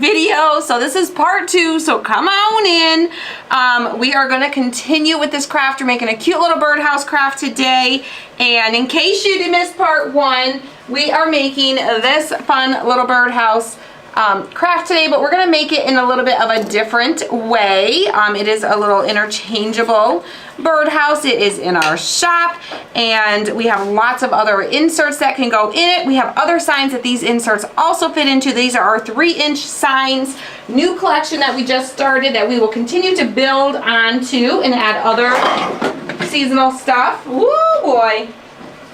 video. So this is part 2, so come on in. We are gonna continue with this craft. We're making a cute little birdhouse craft today. And in case you missed part 1, we are making this fun little birdhouse craft today, but we're gonna make it in a little bit of a different way. It is a little interchangeable birdhouse. It is in our shop, and we have lots of other inserts that can go in it. We have other signs that these inserts also fit into. These are our 3-inch signs, new collection that we just started that we will continue to build onto and add other seasonal stuff. Woo boy.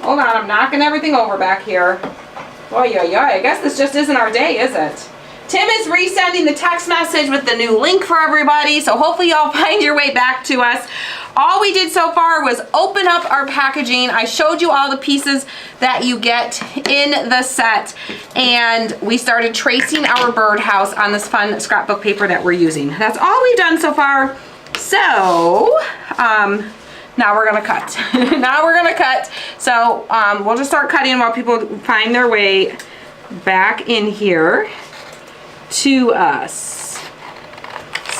Hold on, I'm knocking everything over back here. Oh yeah, I guess this just isn't our day, is it? Tim is resending the text message with the new link for everybody, so hopefully y'all find your way back to us. All we did so far was open up our packaging. I showed you all the pieces that you get in the set, and we started tracing our birdhouse on this fun scrapbook paper that we're using. That's all we've done so far. So, now we're gonna cut. Now we're gonna cut. So we'll just start cutting while people find their way back in here to us.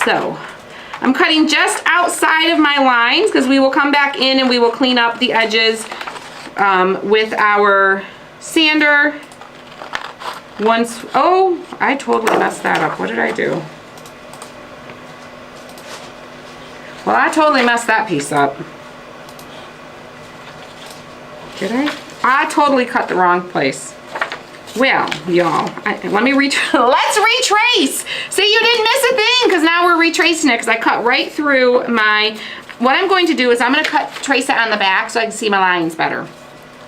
So I'm cutting just outside of my lines because we will come back in and we will clean up the edges with our sander. Once, oh, I totally messed that up. What did I do? Well, I totally messed that piece up. Did I? I totally cut the wrong place. Well, y'all, let me let's retrace. See, you didn't miss a thing because now we're retracing it because I cut right through my, what I'm going to do is I'm going to trace it on the back so I can see my lines better.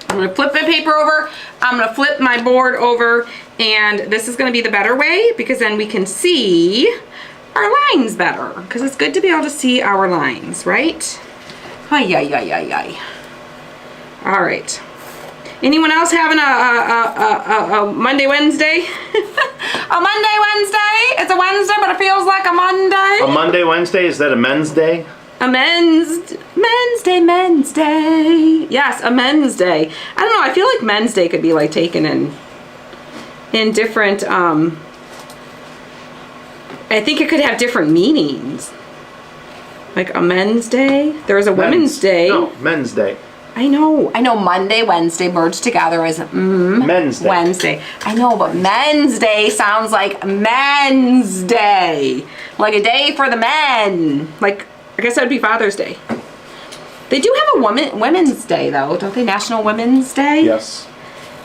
I'm going to flip my paper over. I'm going to flip my board over, and this is going to be the better way because then we can see our lines better because it's good to be able to see our lines, right? Ay. All right. Anyone else having a Monday, Wednesday? A Monday, Wednesday? It's a Wednesday, but it feels like a Monday. A Monday, Wednesday? Is that a men's day? A men's day. Yes, a men's day. I don't know. I feel like men's day could be like taken in different. I think it could have different meanings. Like a men's day. There's a women's day. No, men's day. I know Monday, Wednesday merged together as men's day. Wednesday. I know, but men's day sounds like men's day. Like a day for the men. Like, I guess that would be Father's Day. They do have a women's day though, don't they? National Women's Day? Yes.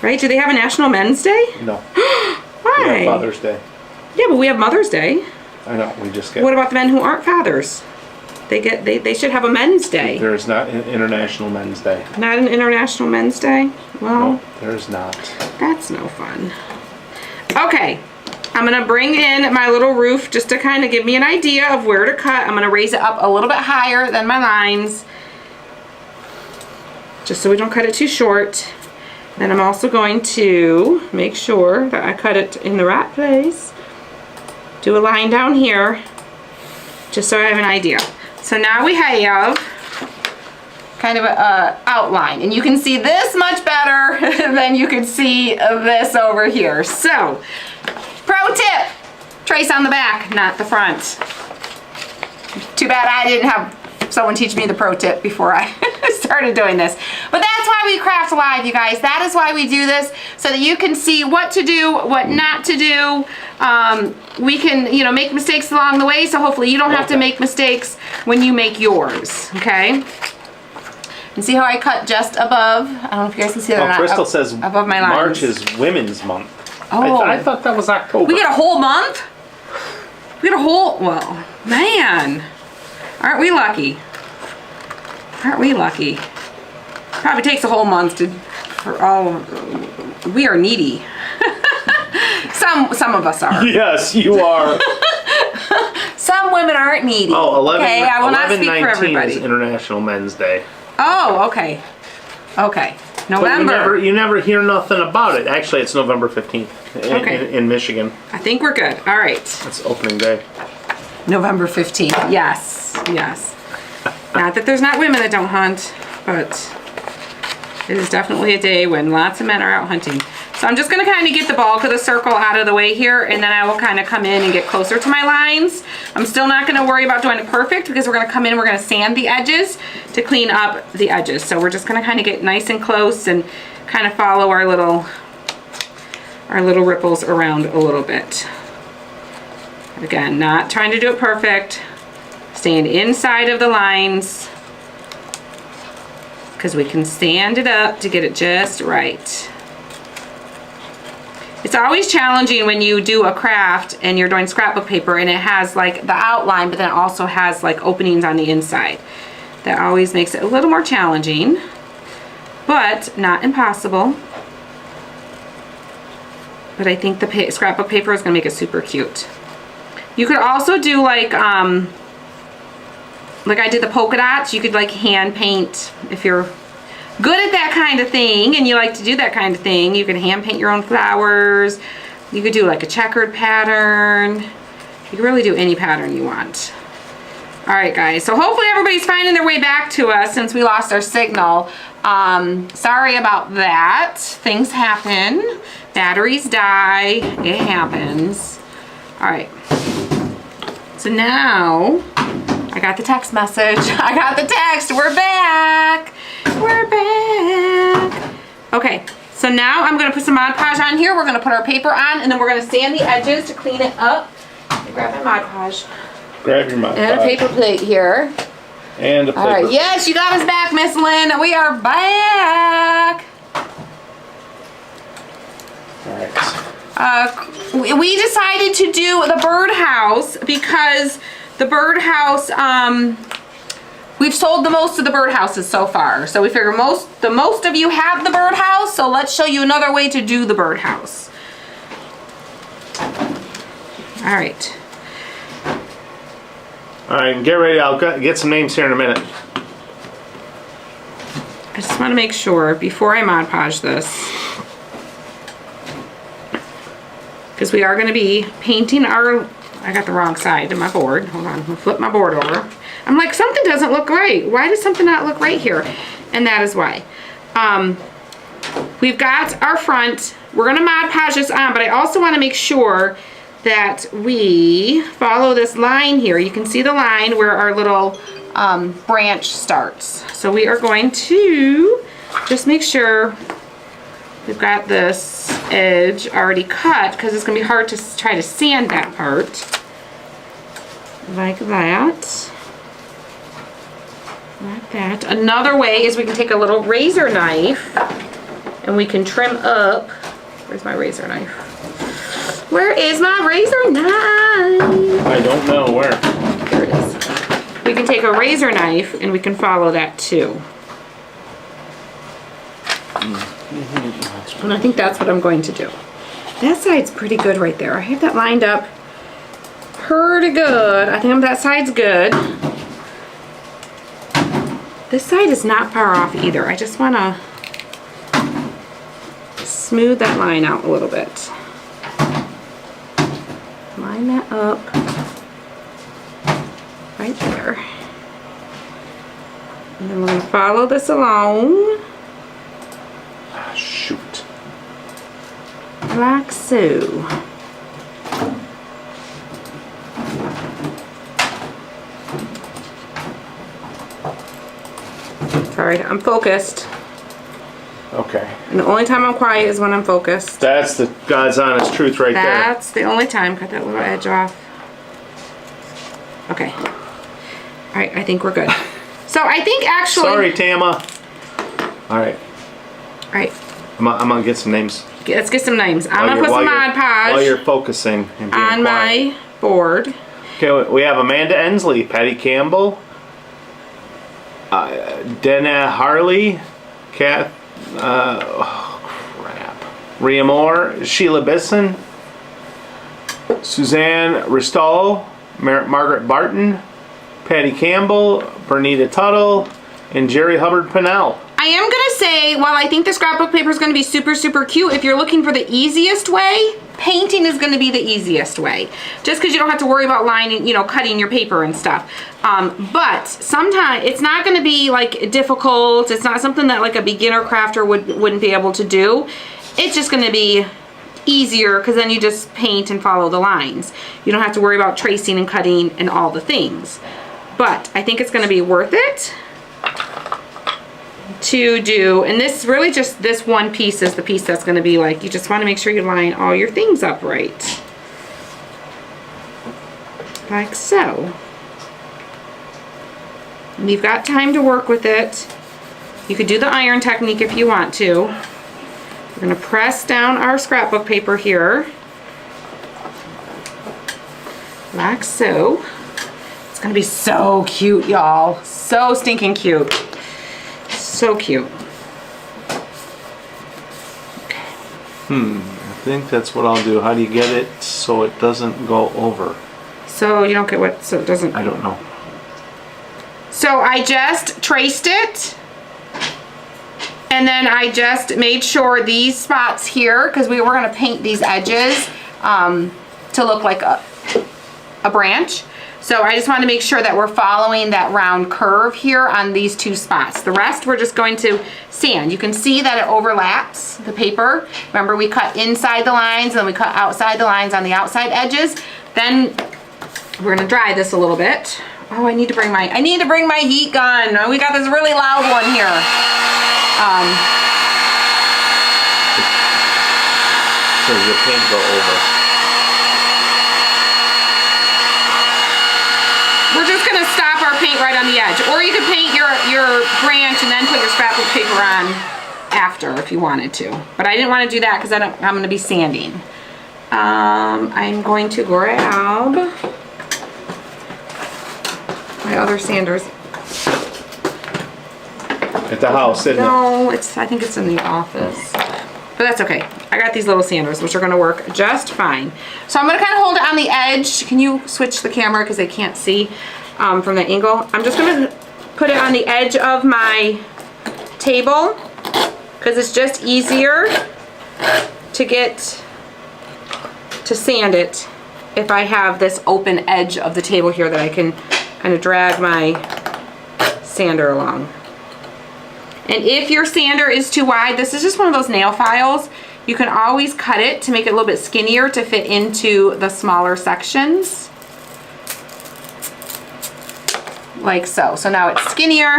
Right? Do they have a National Men's Day? No. Why? We have Father's Day. Yeah, but we have Mother's Day. I know, we just get. What about the men who aren't fathers? They should have a men's day. There is not an International Men's Day. Not an International Men's Day? Well, no, there is not. That's no fun. Okay, I'm gonna bring in my little roof just to kind of give me an idea of where to cut. I'm gonna raise it up a little bit higher than my lines, just so we don't cut it too short. Then I'm also going to make sure that I cut it in the right place. Do a line down here, just so I have an idea. So now we have kind of a outline, and you can see this much better than you could see this over here. So, pro tip, trace on the back, not the front. Too bad I didn't have someone teach me the pro tip before I started doing this. But that's why we craft live, you guys. That is why we do this, so that you can see what to do, what not to do. We can, make mistakes along the way, so hopefully you don't have to make mistakes when you make yours, okay? And see how I cut just above? I don't know if you guys can see that or not. Crystal says above my lines. March is Women's Month. Oh. I thought that was October. We get a whole month? We get a whole, well, man. Aren't we lucky? Aren't we lucky? Probably takes a whole month for all, we are needy. Some of us are. Yes, you are. Some women aren't needy. Oh, 11, okay, I will not speak for everybody. is International Men's Day. Oh, okay. Okay. November. You never hear nothing about it. Actually, it's November 15th in Michigan. I think we're good. All right. It's opening day. November 15th. Yes. Not that there's not women that don't hunt, but it is definitely a day when lots of men are out hunting. So So I'm just gonna kind of get the bulk of the circle out of the way here, and then I will kind of come in and get closer to my lines. I'm still not gonna worry about doing it perfect because we're gonna come in, we're gonna sand the edges to clean up the edges. So we're just gonna kind of get nice and close and kind of follow our little ripples around a little bit. Again, not trying to do it perfect, staying inside of the lines because we can sand it up to get it just right. It's always challenging when you do a craft and you're doing scrapbook paper and it has like the outline, but then it also has like openings on the inside. That always makes it a little more challenging, but not impossible. But I think the scrapbook paper is gonna make it super cute. You could also do like I did the polka dots. You could like hand paint if you're good at that kind of thing and you like to do that kind of thing. You can hand paint your own flowers. You could do like a checkered pattern. You can really do any pattern you want. All right, guys. So hopefully everybody's finding their way back to us since we lost our signal. Sorry about that. Things happen. Batteries die. It happens. All right. So now I got the text message. I got the text. We're back. We're back. Okay, so now I'm gonna put some Mod Podge on here. We're gonna put our paper on and then we're gonna sand the edges to clean it up. Let me grab my Mod Podge. Grab your Mod Podge. And a paper plate here. And a paper. All right, yes, you got us back, Miss Lynn. We are back. All right. We decided to do the birdhouse because the birdhouse, we've sold the most of the birdhouses so far. So we figure the most of you have the birdhouse, so let's show you another way to do the birdhouse. All right. All right, get ready. I'll get some names here in a minute. I just want to make sure before I Mod Podge this, because we are going to be painting our, I got the wrong side of my board. Hold on, I'm going to flip my board over. I'm like, something doesn't look right. Why does something not look right here? And that is why. We've got our front. We're going to Mod Podge this on, but I also want to make sure that we follow this line here. You can see the line where our little branch starts. So we are going to just make sure we've got this edge already cut because it's going to be hard to try to sand that part. Like that. Like that. Another way is we can take a little razor knife and we can trim up. Where's my razor knife? Where is my razor knife? I don't know where. There it is. We can take a razor knife and we can follow that too. And I think that's what I'm going to do. That side's pretty good right there. I have that lined up pretty good. I think that side's good. This side is not far off either. I just want to smooth that line out a little bit. Line that up right there. And then we're going to follow this along. Shoot. Like so. Sorry, I'm focused. Okay. And the only time I'm quiet is when I'm focused. That's the God's honest truth right there. That's the only time. Cut that little edge off. Okay. All right, I think we're good. So I think actually... Sorry, Tama. All right. All right. I'm gonna get some names. Let's get some names. I'm gonna put some Mod Podge while you're focusing and being on quiet. my board. Okay, we have Amanda Ensley, Patty Campbell, Dana Harley, Rhea Moore, Sheila Bisson, Suzanne Ristall, Margaret Barton, Patty Campbell, Bernita Tuttle, and Jerry Hubbard Pennell. I am gonna say, while I think the scrapbook paper is gonna be super, super cute, if you're looking for the easiest way, painting is gonna be the easiest way. Just because you don't have to worry about lining, cutting your paper and stuff. But sometimes it's not gonna be like difficult. It's not something that like a beginner crafter wouldn't be able to do. it's just gonna be easier because then you just paint and follow the lines. You don't have to worry about tracing and cutting and all the things. But I think it's gonna be worth it to do, and this really just, this one piece is the piece that's gonna be like, you just wanna make sure you line all your things up right. Like so. And you've got time to work with it. You could do the iron technique if you want to. We're gonna press down our scrapbook paper here. Like so. It's gonna be so cute, y'all. So stinking cute. So cute. I think that's what I'll do. How do you get it so it doesn't go over? So you don't get what, so it doesn't. I don't know. So I just traced it. And then I just made sure these spots here, because we were gonna paint these edges to look like a branch. So I just want to make sure that we're following that round curve here on these two spots. The rest we're just going to sand. You can see that it overlaps the paper. Remember, we cut inside the lines and then we cut outside the lines on the outside edges. Then we're gonna dry this a little bit. Oh, I need to bring my heat gun. Oh, we got this really loud one here. So your paint go over. We're just gonna stop our paint right on the edge. Or you could paint your branch and then put your scrapbook paper on after if you wanted to. But I didn't want to do that because I'm gonna be sanding. I'm going to grab my other sanders. At the house, isn't it? No, I think it's in the office. But that's okay. I got these little sanders, which are gonna work just fine. So I'm gonna kind of hold it on the edge. Can you switch the camera because they can't see from the angle? I'm just gonna put it on the edge of my table because it's just easier to get to sand it if I have this open edge of the table here that I can kind of drag my sander along. And if your sander is too wide, this is just one of those nail files. You can always cut it to make it a little bit skinnier to fit into the smaller sections. Like so. So now it's skinnier.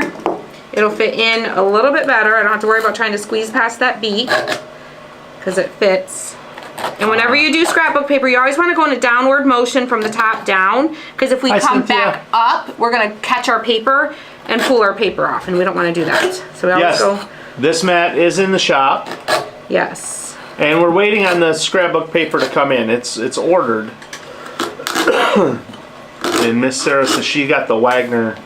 It'll fit in a little bit better. I don't have to worry about trying to squeeze past that bead because it fits. And whenever you do scrapbook paper, you always want to go in a downward motion from the top down, because if we come back up, we're going to catch our paper and pull our paper off, and we don't want to do that. So we always go. This mat is in the shop. Yes. And we're waiting on the scrapbook paper to come in. It's ordered. And Miss Sarah says she got the Wagner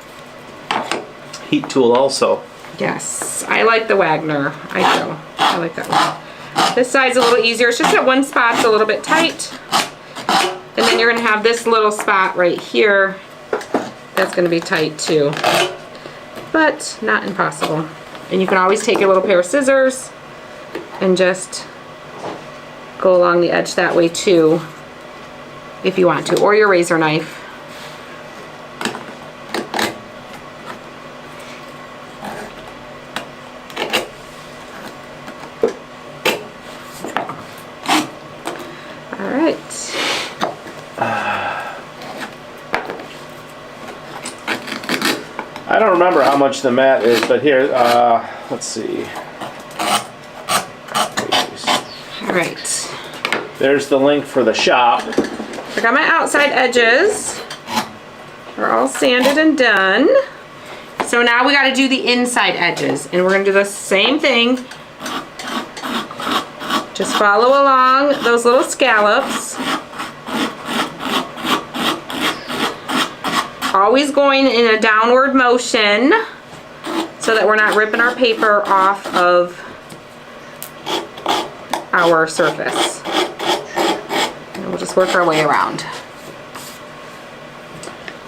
heat tool also. Yes, I like the Wagner. I do. I like that one. This side's a little easier. It's just that one spot's a little bit tight. And then you're gonna have this little spot right here that's gonna be tight too. But not impossible. And you can always take your little pair of scissors and just go along the edge that way too, if you want to, or your razor knife. I don't remember how much the mat is, but here, let's see. All right. There's the link for the shop. I got my outside edges. They're all sanded and done. So now we got to do the inside edges, and we're going to do the same thing. Just follow along those little scallops. Always going in a downward motion so that we're not ripping our paper off of our surface. And we'll just work our way around.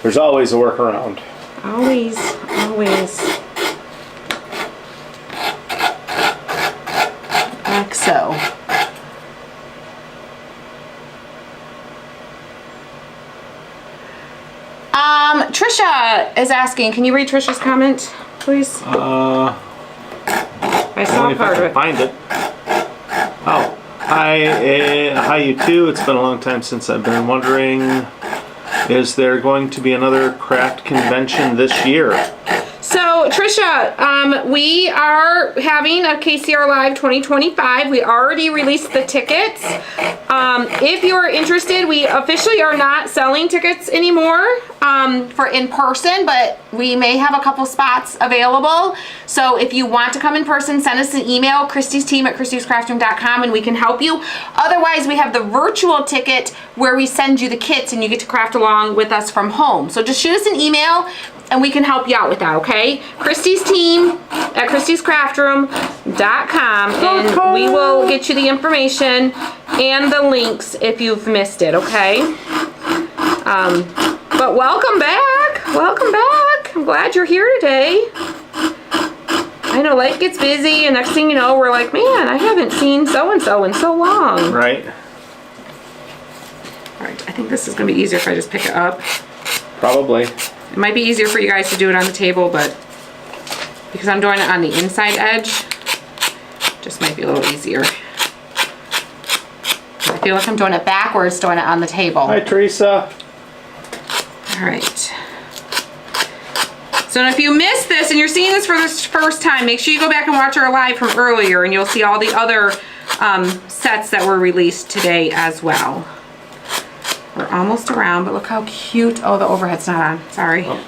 There's always a workaround. Always, always. Like so. Trisha is asking, can you read Trisha's comment, please? I I saw only if I part of can it. find it. Oh, Hi you too. It's been a long time since I've been wondering, is there going to be another craft convention this year? So, Trisha, we are having a KCR Live 2025. We already released the tickets. If you're interested, we officially are not selling tickets anymore for in person, but we may have a couple spots available. So if you want to come in person, send us an email, Christy's team at christyscraftroom.com, and we can help you. Otherwise, we have the virtual ticket where we send you the kits and you get to craft along with us from home. So just shoot us an email and we can help you out with that, okay? Christy's team at christyscraftroom.com, and we will get you the information and the links if you've missed it, okay? But welcome back. Welcome back. I'm glad you're here today. I know life gets busy, and next thing you know, we're like, man, I haven't seen so-and-so in so long. Right. All right, I think this is going to be easier if I just pick it up. Probably. It might be easier for you guys to do it on the table, but because I'm doing it on the inside edge, just might be a little easier. I feel like I'm doing it backwards, doing it on the table. Hi, Teresa. All right. So if you missed this and you're seeing this for the first time, make sure you go back and watch our live from earlier, and you'll see all the other sets that were released today as well. We're almost around, but look how cute. Oh, the overhead's not on. Sorry. Oh,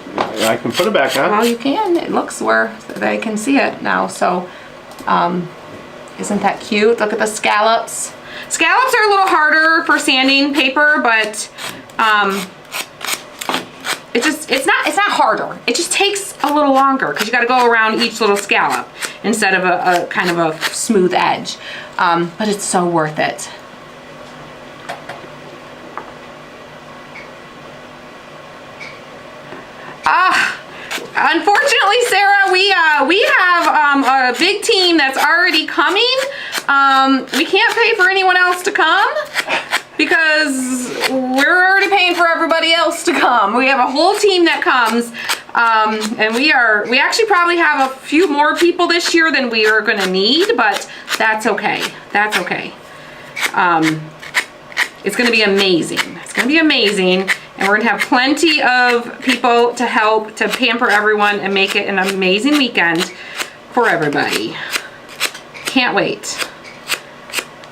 I can put it back on. Well, you can. It looks where they can see it now. So, isn't that cute? Look at the scallops. Scallops are a little harder for sanding paper, but it's not harder. It just takes a little longer because you got to go around each little scallop instead of a kind of a smooth edge. But it's so worth it. Unfortunately, Sarah, we have a big team that's already coming. We can't pay for anyone else to come because we're already paying for everybody else to come. We have a whole team that comes, and we actually probably have a few more people this year than we are going to need, but that's okay. That's okay. It's going to be amazing. It's going to be amazing. And we're going to have plenty of people to help to pamper everyone and make it an amazing weekend for everybody. Can't wait.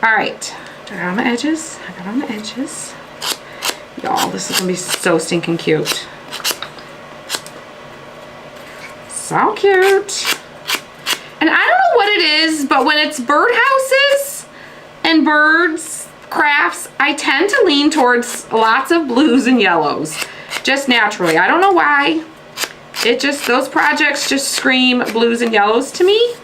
All right. Do I got on the edges? I got on the edges. Y'all, this is going to be so stinking cute. So cute. And I don't know what it is, but when it's birdhouses and birds crafts, I tend to lean towards lots of blues and yellows, just naturally. I don't know why. Those projects just scream blues and yellows to me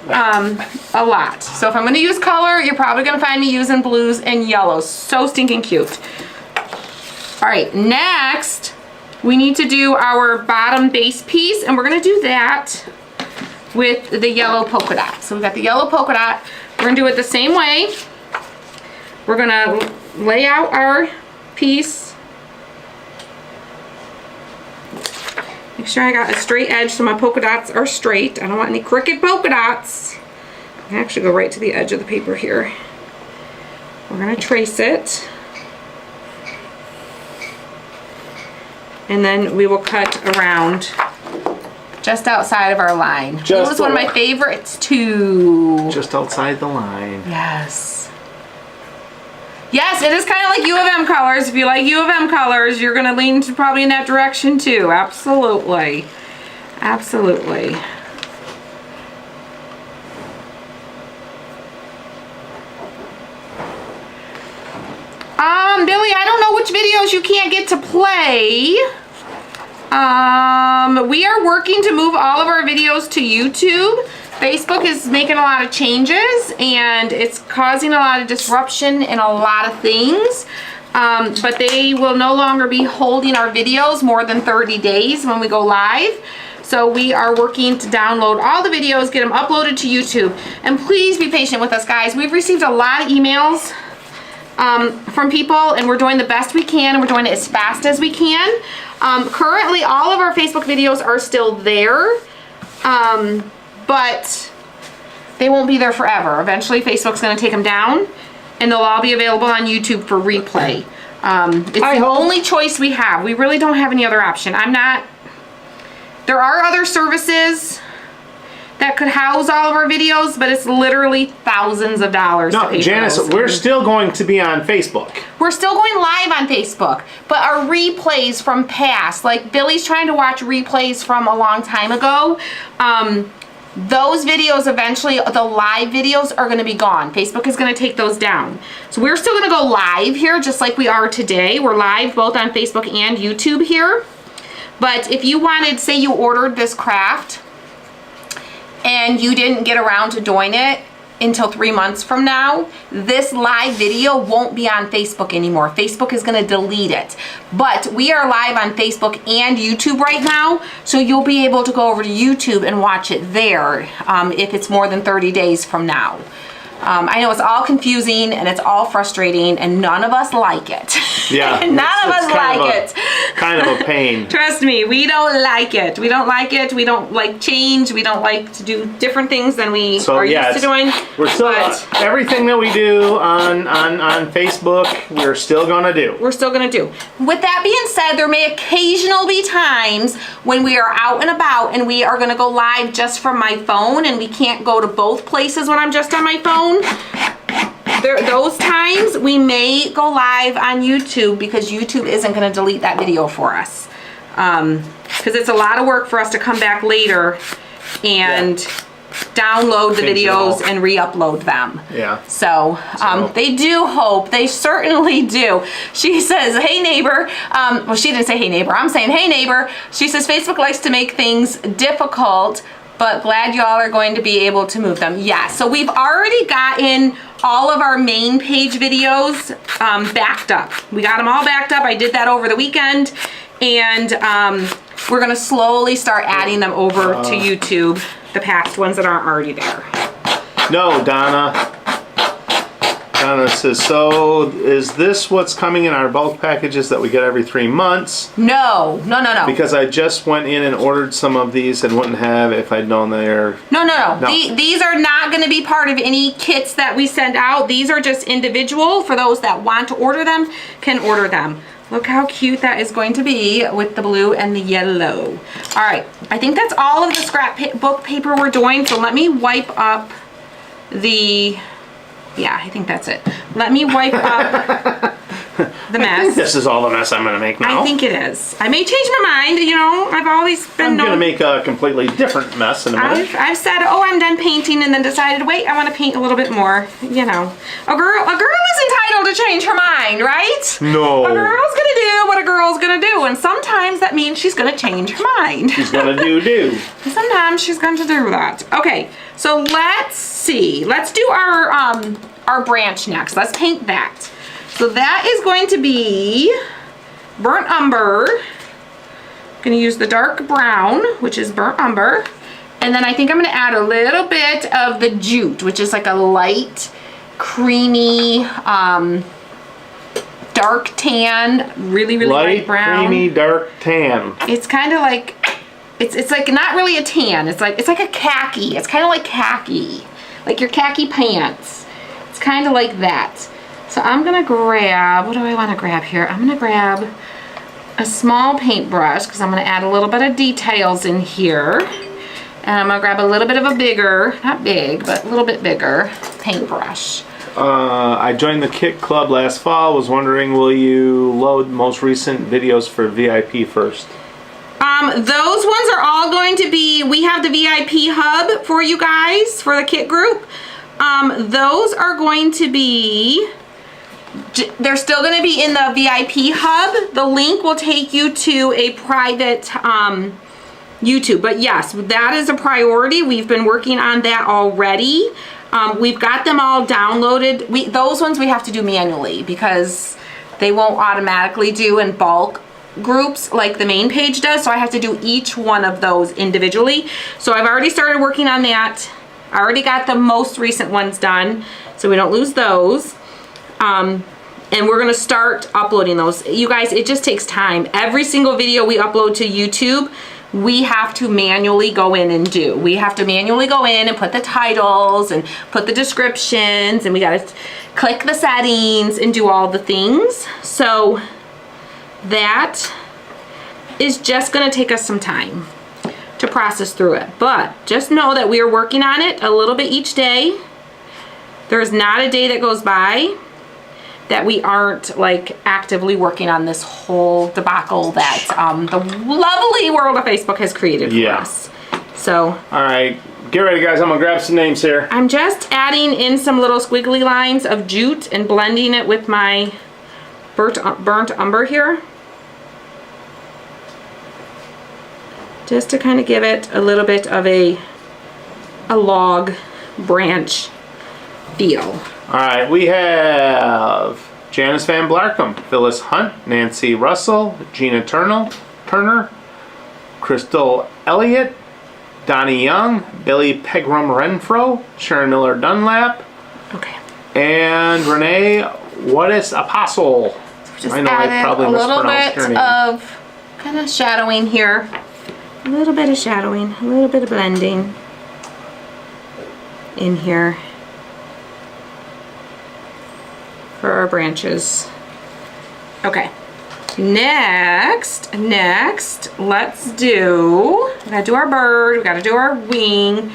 a lot. So if I'm going to use color, you're probably going to find me using blues and yellows. So stinking cute. All right, next we need to do our bottom base piece, and we're going to do that with the yellow polka dot. So we've got the yellow polka dot. We're going to do it the same way. We're gonna lay out our piece. Make sure I got a straight edge so my polka dots are straight. I don't want any crooked polka dots. I can actually go right to the edge of the paper here. We're gonna trace it. And then we will cut around just outside of our line. Blue is one of my favorites too. Just outside the line. Yes. Yes, it is kind of like U of M colors. If you like U of M colors, you're going to lean to probably in that direction too. Absolutely. Absolutely. Billy, I don't know which videos you can't get to play. We are working to move all of our videos to YouTube. Facebook is making a lot of changes, and it's causing a lot of disruption in a lot of things. But they will no longer be holding our videos more than 30 days when we go live. So we are working to download all the videos, get them uploaded to YouTube. And please be patient with us, guys. We've received a lot of emails from people, and we're doing the best we can, and we're doing it as fast as we can. Currently, all of our Facebook videos are still there. But they won't be there forever. Eventually, Facebook's going to take them down. and they'll all be available on YouTube for replay. It's the only choice we have. We really don't have any other option. There are other services that could house all of our videos, but it's literally thousands of dollars to pay Janice, for those. we're still going to be on Facebook. We're still going live on Facebook, but our replays from past, like Billy's trying to watch replays from a long time ago, those videos eventually, the live videos are going to be gone. Facebook is going to take those down. So we're still going to go live here just like we are today. We're live both on Facebook and YouTube here. But if you wanted, say you ordered this craft and you didn't get around to doing it until 3 months from now, this live video won't be on Facebook anymore. Facebook is going to delete it. But we are live on Facebook and YouTube right now, so you'll be able to go over to YouTube and watch it there if it's more than 30 days from now. I know it's all confusing and it's all frustrating and none of us like it. Yeah. None of us like it. Kind of a pain. Trust me, we don't like it. We don't like it. We don't like change. We don't like to do different things than we are used to doing. We're still, everything that we do on Facebook, we're still going to do. We're still going to do. With that being said, there may occasionally be times when we are out and about and we are going to go live just from my phone and we can't go to both places when I'm just on my phone. Those times we may go live on YouTube because YouTube isn't going to delete that video for us. Because it's a lot of work for us to come back later and download the videos and re-upload them. Yeah. So they do hope, they certainly do. She says, hey neighbor, well she didn't say hey neighbor, I'm saying hey neighbor. She says Facebook likes to make things difficult, but glad y'all are going to be able to move them. Yeah, so we've already gotten all of our main page videos backed up. We got them all backed up. I did that over the weekend, and we're gonna slowly start adding them over to YouTube, the past ones that aren't already there. No, Donna. Donna says, so is this what's coming in our bulk packages that we get every 3 months? No. Because I just went in and ordered some of these and wouldn't have if I'd known they're... No. These are not going to be part of any kits that we send out. These are just individual. For those that want to order them, can order them. Look how cute that is going to be with the blue and the yellow. All right, I think that's all of the scrapbook paper we're doing. So let me wipe up the... Yeah, I think that's it. Let me wipe up the mess. I think this is all the mess I'm going to make now. I think it is. I may change my mind, you know. I've always been I'm going to make a completely different mess in a minute. I've said, oh, I'm done painting, and then decided, wait, I want to paint a little bit more. You know, a girl is entitled to change her mind, right? No. A girl's going to do what a girl's going to do, and sometimes that means she's going to change her mind. She's going to do. Sometimes she's going to do that. Okay, so let's see. Let's do our branch next. Let's paint that. So that is going to be burnt umber. I'm going to use the dark brown, which is burnt umber. And then I think I'm going to add a little bit of the jute, which is like a light, creamy, dark tan, really light brown. Light, creamy, dark tan. It's kind of like, it's like not really a tan. It's like a khaki. It's kind of like khaki, like your khaki pants. It's kind of like that. So I'm gonna grab, what do I want to grab here? I'm gonna grab a small paintbrush because I'm gonna add a little bit of details in here. And I'm gonna grab a little bit of a bigger, not big, but a little bit bigger paintbrush. I joined the Kit Club last fall. Was wondering, will you load most recent videos for VIP first? Those ones are all going to be, we have the VIP hub for you guys, for the kit group. Those are going to be, they're still going to be in the VIP hub. The link will take you to a private YouTube. But yes, that is a priority. We've been working on that already. We've got them all downloaded. Those ones we have to do manually because they won't automatically do in bulk groups like the main page does. So I have to do each one of those individually. So I've already started working on that. I already got the most recent ones done, so we don't lose those. And we're gonna start uploading those. You guys, it just takes time. Every single video we upload to YouTube, we have to manually go in and do. We have to manually go in and put the titles and put the descriptions, and we gotta click the settings and do all the things. So that is just gonna take us some time to process through it. But just know that we are working on it a little bit each day. There's not a day that goes by that we aren't like actively working on this whole debacle that the lovely world of Facebook has created for us. So, all right, get ready, guys. I'm gonna grab some names here. I'm just adding in some little squiggly lines of jute and blending it with my burnt umber here, just to kind of give it a little bit of a log branch feel. All right, we have Janice Van Blarkum, Phyllis Hunt, Nancy Russell, Gina Turner, Crystal Elliott, Donnie Young, Billy Pegram Renfro, Sharon Miller Dunlap, Okay. and Renee Wattis Apostle. Just I know I probably a little mispronounced bit her name. of kind of shadowing here. A little bit of shadowing, a little bit of blending in here for our branches. Okay. Next, let's do, we gotta do our bird, we gotta do our wing,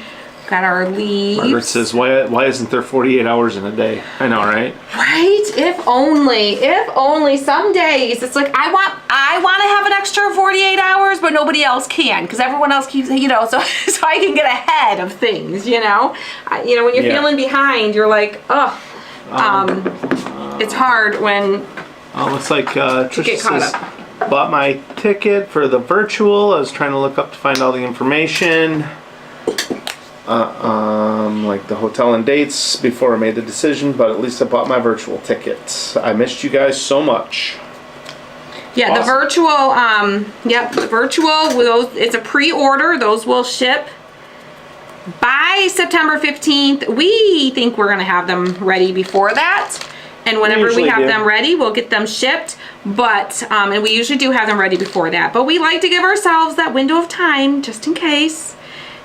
got our leaves. Margaret says, why isn't there 48 hours in a day? I know, right? Right? If only some days it's like I want to have an extra 48 hours, but nobody else can because everyone else keeps, so I can get ahead of things, when you're feeling behind, you're like, it's hard when Looks like Trisha get caught says, bought my ticket for the virtual. I was trying to look up to find all the information. Like the hotel and dates before I made the decision, but at least I bought my virtual ticket. I missed you guys so much. Yeah, awesome. The virtual, it's a pre-order. Those will ship by September 15th. We think we're gonna have them ready before that. And whenever we have them ready, we'll get them shipped. But, and we usually do have them ready before that. But we like to give ourselves that window of time just in case.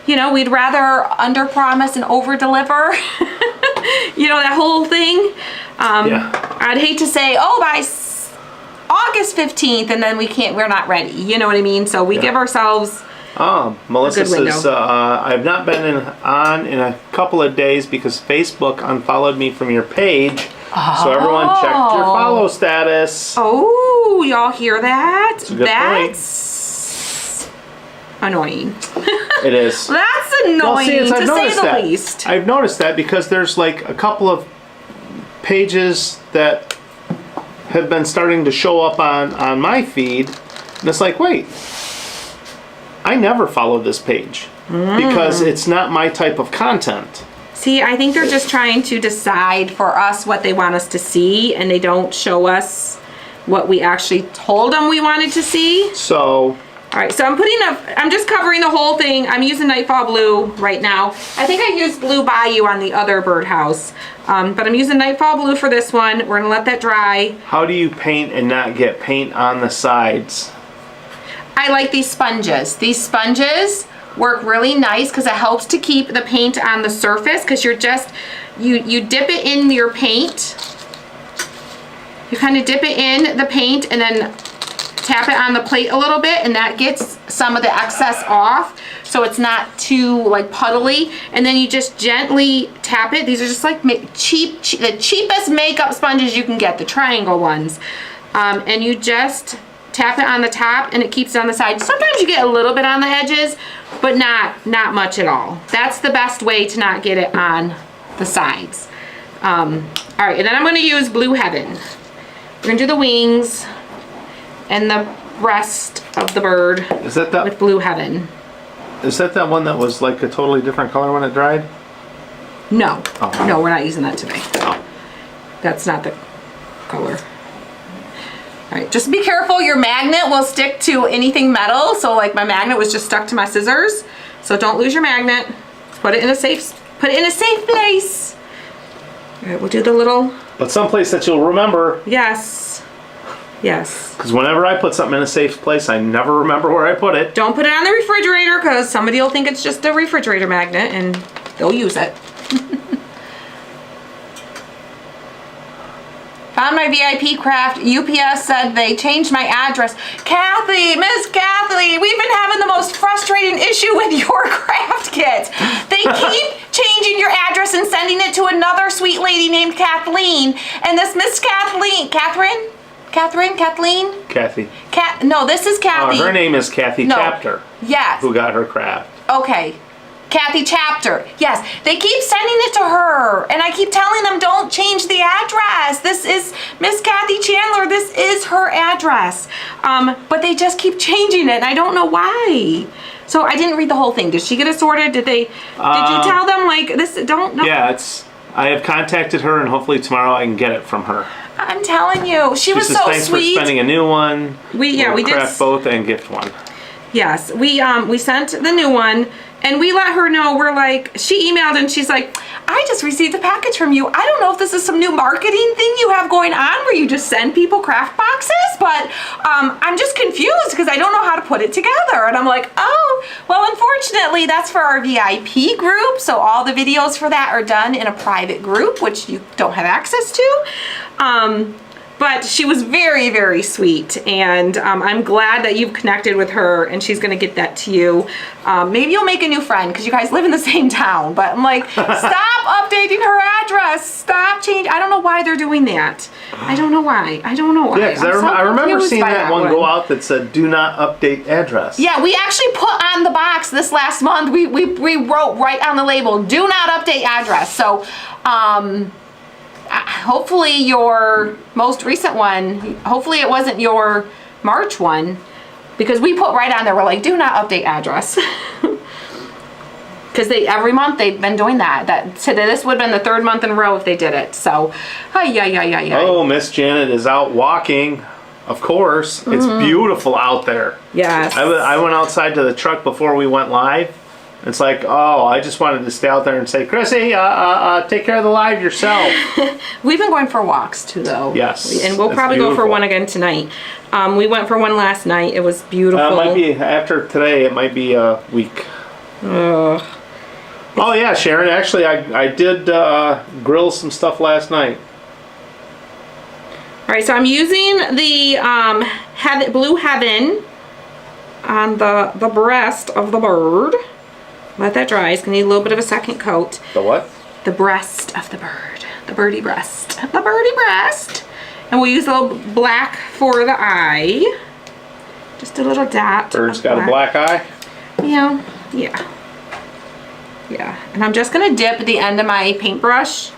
We'd rather under-promise and over-deliver. That whole thing. I'd hate to say, by August 15th, and then we're not ready. You know what I mean? So we give ourselves Melissa says, I've not been on in a couple of days because Facebook unfollowed me from your page. So everyone check your follow status. Oh, y'all hear that? That's annoying. It is. That's annoying, to say the least. I've noticed that because there's like a couple of pages that have been starting to show up on my feed. And it's like, wait, I never followed this page because it's not my type of content. See, I think they're just trying to decide for us what they want us to see, and they don't show us what we actually told them we wanted to see. So, all right, so I'm just covering the whole thing. I'm using Nightfall Blue right now. I think I used Blue Bayou on the other birdhouse, but I'm using Nightfall Blue for this one. We're gonna let that dry. How do you paint and not get paint on the sides? I like these sponges. These sponges work really nice because it helps to keep the paint on the surface, because you dip it in your paint. You kind of dip it in the paint and then tap it on the plate a little bit, and that gets some of the excess off so it's not too like puddly, and then you just gently tap it. These are just like the cheapest makeup sponges you can get, the triangle ones, and you just tap it on the top and it keeps it on the side. Sometimes you get a little bit on the edges, but not much at all. That's the best way to not get it on the sides. All right, and then I'm gonna use Blue Heaven. We're gonna do the wings and the rest of the bird with Blue Heaven. Is that one that was like a totally different color when it dried? No, no, we're not using that today. That's not the color. All right, just be careful. Your magnet will stick to anything metal. So like my magnet was just stuck to my scissors. So don't lose your magnet. Put it in a safe place. All right, we'll do the little. But someplace that you'll remember. Yes. Yes. Because whenever I put something in a safe place, I never remember where I put it. Don't put it on the refrigerator because somebody will think it's just a refrigerator magnet and they'll use it. Found my VIP craft. UPS said they changed my address. Kathy, Miss Kathy, we've been having the most frustrating issue with your craft kits. They keep changing your address and sending it to another sweet lady named Kathleen. And this Miss Kathleen, Kathleen? No, this is Kathy. Her name is Kathy Chapter. Yes. Who got her craft. Okay. Kathy Chapter. Yes, they keep sending it to her, and I keep telling them don't change the address. This is Miss Kathy Chandler. This is her address. But they just keep changing it, and I don't know why. So I didn't read the whole thing. Did she get it sorted? Did you tell them like this? Don't know. Yeah, I have contacted her, and hopefully tomorrow I can get it from her. I'm telling you, she was says, so thanks sweet. for spending a new one. We did craft both and gift one. Yes, we sent the new one. And we let her know, she emailed and she's like, I just received a package from you. I don't know if this is some new marketing thing you have going on where you just send people craft boxes, but I'm just confused because I don't know how to put it together. And I'm like, oh, well, unfortunately, that's for our VIP group. So all the videos for that are done in a private group, which you don't have access to. But she was very, very sweet, and I'm glad that you've connected with her, and she's going to get that to you. Maybe you'll make a new friend, because you guys live in the same town, but I'm like, stop updating her address. Stop changing. I don't know why they're doing that. I don't know why. Yeah, because I remember seeing that one go out that said, do not update address. Yeah, we actually put on the box this last month, we wrote right on the label, do not update address. So, hopefully your most recent one, hopefully it wasn't your March one, because we put right on there, we're like, do not update address. Because every month they've been doing that. This would have been the 3rd month in a row if they did it. So, Oh, Miss Janet is out walking. Of course. It's beautiful out there. Yes. I went outside to the truck before we went live. It's like, oh, I just wanted to stay out there and say, Chrissy, take care of the live yourself. We've been going for walks too, though. Yes. And we'll probably go for one again tonight. We went for one last night. It was beautiful. It might be, after today, it might be a week. Oh, yeah, Sharon. Actually, I did grill some stuff last night. All right, so I'm using the Blue Heaven on the breast of the bird. Let that dry. It's gonna need a little bit of a second coat. The what? The breast of the bird. The birdie breast. The birdie breast. And we'll use a little black for the eye. Just a little dot. Bird's got a black eye? Yeah. And I'm just gonna dip the end of my paintbrush.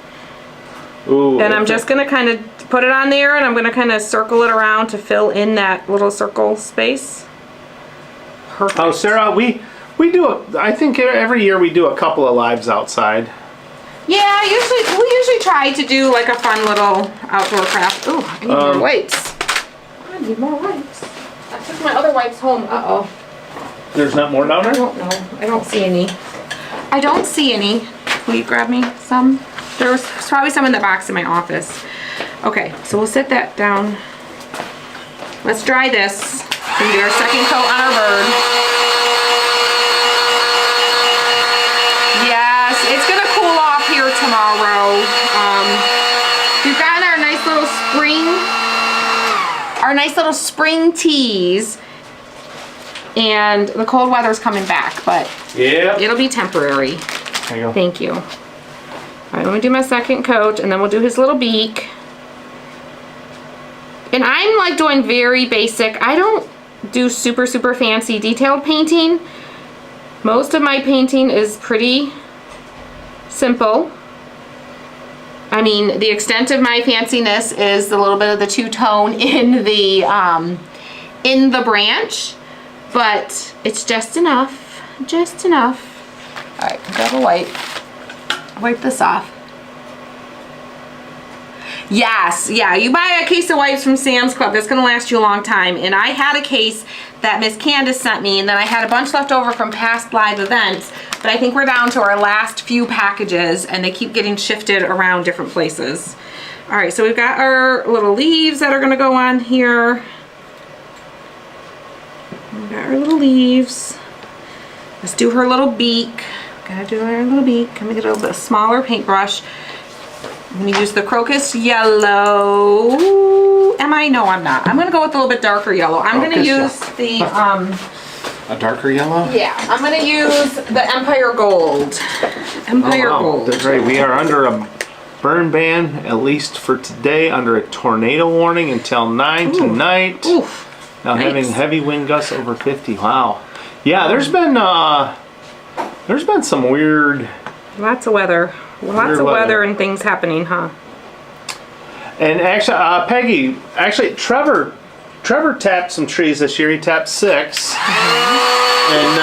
Ooh. And I'm just gonna kind of put it on there, and I'm gonna kind of circle it around to fill in that little circle space. Perfect. Oh, Sarah, we do I think every year we do a couple of lives outside. Yeah, we usually try to do like a fun little outdoor craft. Ooh, I need more wipes. I need more wipes. I took my other wipes home. Uh-oh. There's not more down there? I don't know. I don't see any. Will you grab me some? There's probably some in the box in my office. Okay, so we'll set that down. Let's dry this. We can do our second coat on our bird. Yes, it's gonna cool off here tomorrow. We've gotten our nice little spring teas, and the cold weather's coming back, but it'll be temporary. There you go. Thank you. All right, let me do my second coat, and then we'll do his little beak. And I'm like doing very basic. I don't do super fancy detailed painting. Most of my painting is pretty simple. I mean, the extent of my fanciness is a little bit of the two-tone in the branch, but it's just enough. All right, grab a wipe this off. Yes, yeah, you buy a case of wipes from Sam's Club, that's gonna last you a long time. And I had a case that Miss Candace sent me, and then I had a bunch left over from past live events, but I think we're down to our last few packages, and they keep getting shifted around different places. All right, so we've got our little leaves that are gonna go on here. We've got our little leaves. Let's do her little beak. Gotta do her little beak. I'm gonna get a little bit smaller paintbrush. I'm gonna use the crocus yellow. Am I? No, I'm not. I'm gonna go with a little bit darker yellow. I'm gonna use the, A darker yellow? yeah, I'm gonna use the Empire Gold. Empire Gold. That's right. We are under a burn ban, at least for today, under a tornado warning until 9 tonight. Oof. Now Nice. having heavy wind gusts over 50. Wow. Yeah, there's been some weird. Lots of weather. Lots Weird of weather weather. and things happening, huh? And actually, Peggy, Trevor tapped some trees this year. He tapped 6, and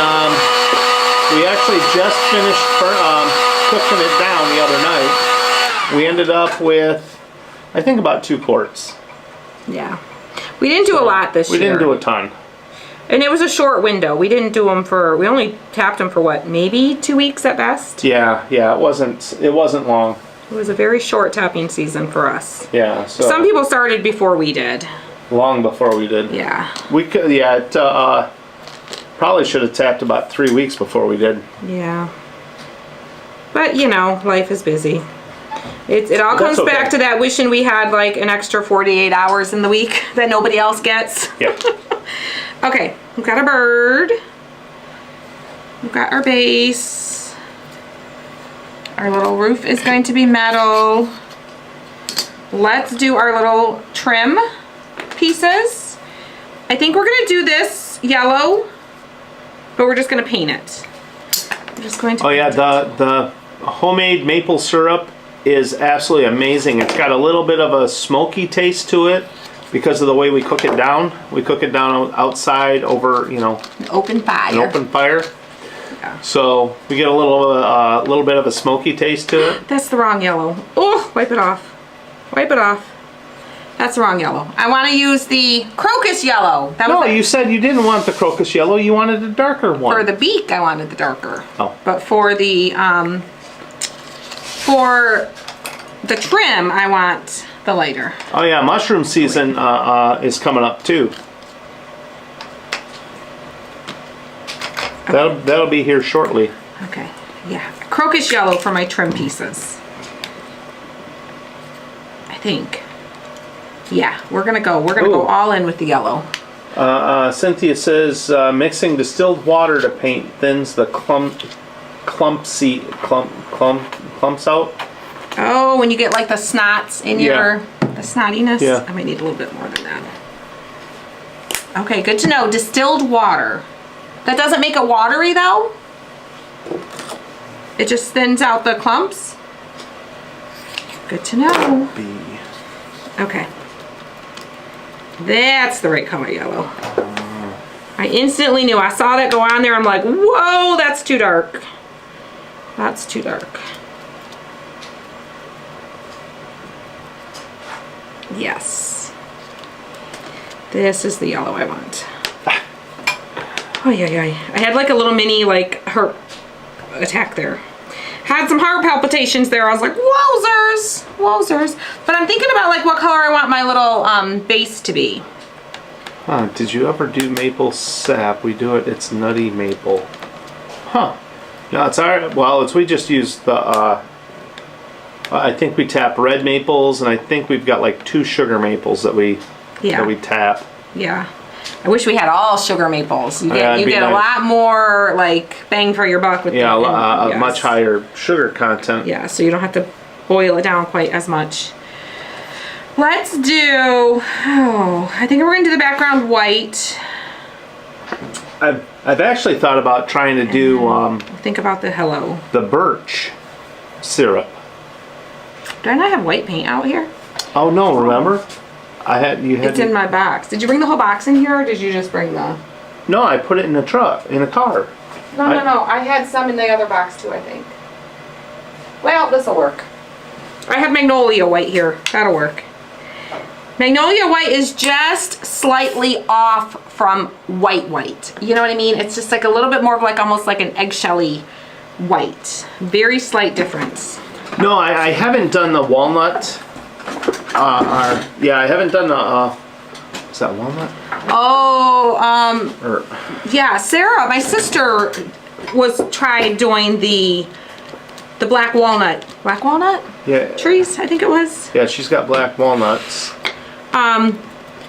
we actually just finished cooking it down the other night. We ended up with, I think, about 2 quarts. Yeah. We didn't do a lot this year. We didn't do a ton. And it was a short window. We didn't do them for, we only tapped them for what, maybe 2 weeks at best? Yeah, it wasn't long. It was a very short tapping season for us. Yeah, so Some people started before we did. long before we did. Yeah. We could, probably should have tapped about 3 weeks before we did. Yeah. But, you know, life is busy. It all comes That's okay. back to that wishing we had like an extra 48 hours in the week that nobody else gets. Yep. Okay, we've got a bird. We've got our base. Our little roof is going to be metal. Let's do our little trim pieces. I think we're gonna do this yellow, but we're just gonna paint it. I'm just going to Oh yeah, paint it. the homemade maple syrup is absolutely amazing. It's got a little bit of a smoky taste to it because of the way we cook it down. We cook it down outside over, An open fire. an open fire. Yeah. So we get a little bit of a smoky taste to it. That's the wrong yellow. Oh, wipe it off. Wipe it off. That's the wrong yellow. I want to use the crocus yellow. That No, was you said you didn't want the crocus yellow. You wanted a darker one. for the beak. I wanted the darker. Oh. But for the trim, I want the lighter. Oh yeah, mushroom season is coming up too. That'll be here shortly. Okay. Yeah. Crocus yellow for my trim pieces. I think. Yeah, we're gonna go Ooh. all in with the yellow. Cynthia says mixing distilled water to paint thins the clumps out. Oh, when you get like the snots in Yeah. the snottiness. Yeah. I might need a little bit more than that. Okay, good to know. Distilled water. That doesn't make it watery though. It just thins out the clumps. Good to know. Okay. That's the right color yellow. I instantly knew. I saw that go on there. I'm like, whoa, that's too dark. That's too dark. Yes. This is the yellow I want. Oh, yeah. I had like a little mini like heart attack there. Had some heart palpitations there. I was like, wowzers. But I'm thinking about like what color I want my little base to be. Huh, did you ever do maple sap? We do it, it's nutty maple. Huh. No, it's our, well, we just use the, I think we tap red maples, and I think we've got like 2 sugar maples that we tap. Yeah. I wish we had all sugar maples. You Yeah, it'd get be a nice. lot more like bang for your buck with Yeah, the, a much higher sugar content. Yeah, so you don't have to boil it down quite as much. Let's do, I think we're gonna do the background white. I've actually thought about trying to do Think about the hello. the birch syrup. Do I not have white paint out here? Oh no, remember? It's in my box. Did you bring the whole box in here, or did you just bring the? No, I put it in a truck, in a car. No. I had some in the other box too, I think. Well, this'll work. I have magnolia white here. That'll work. Magnolia white is just slightly off from white. You know what I mean? It's just like a little bit more of like almost like an eggshelly white. Very slight difference. No, I haven't done the walnut I haven't done is that walnut? Oh, Or yeah, Sarah, my sister, tried doing the black walnut. Black walnut? yeah, Trees, I think it was. yeah, she's got black walnuts.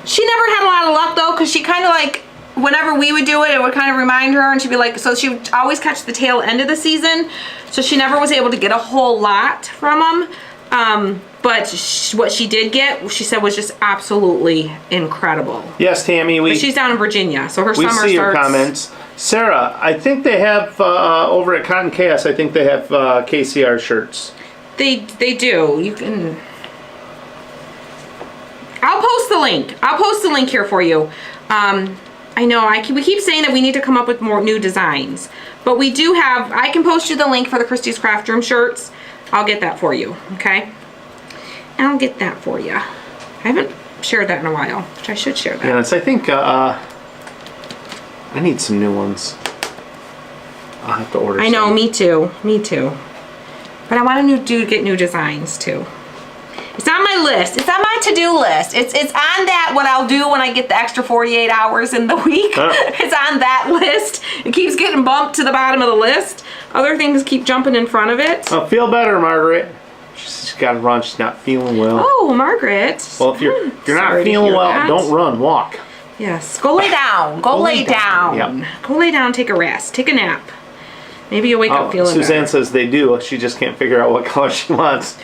She never had a lot of luck though, because she kind of like, whenever we would do it, it would kind of remind her, and she'd be like, so she would always catch the tail end of the season, so she never was able to get a whole lot from them. But what she did get, she said, was just absolutely incredible. Yes, Tammy, But she's down in Virginia, so her we summer see your starts. comments. Sarah, I think they have over at Cotton Chaos. I think they have KCR shirts. They do. You can. I'll post the link. I'll post the link here for you. I know we keep saying that we need to come up with more new designs, but we do have. I can post you the link for the Christie's Craft Room shirts. I'll get that for you. Okay. I'll get that for you. I haven't shared that in a while, which I should share that. Yes, I think I need some new ones. I'll have to order. I know, some. me too. Me too. But I want to get new designs too. It's on my list. It's on my to-do list. It's on that what I'll do when I get the extra 48 hours in the week. It's on that list. It keeps getting bumped to the bottom of the list. Other things keep jumping in front of it. Oh, feel better, Margaret. She's got to run. She's not feeling well. Oh, Margaret. Well, if you're not Sorry to feeling hear well, that. don't run. Walk. Yes. Go lay down. Go lay down. Yep. Go lay down. Take a rest. Take a nap. Maybe you'll wake up feeling Suzanne better. says they do. She just can't figure out what color she wants.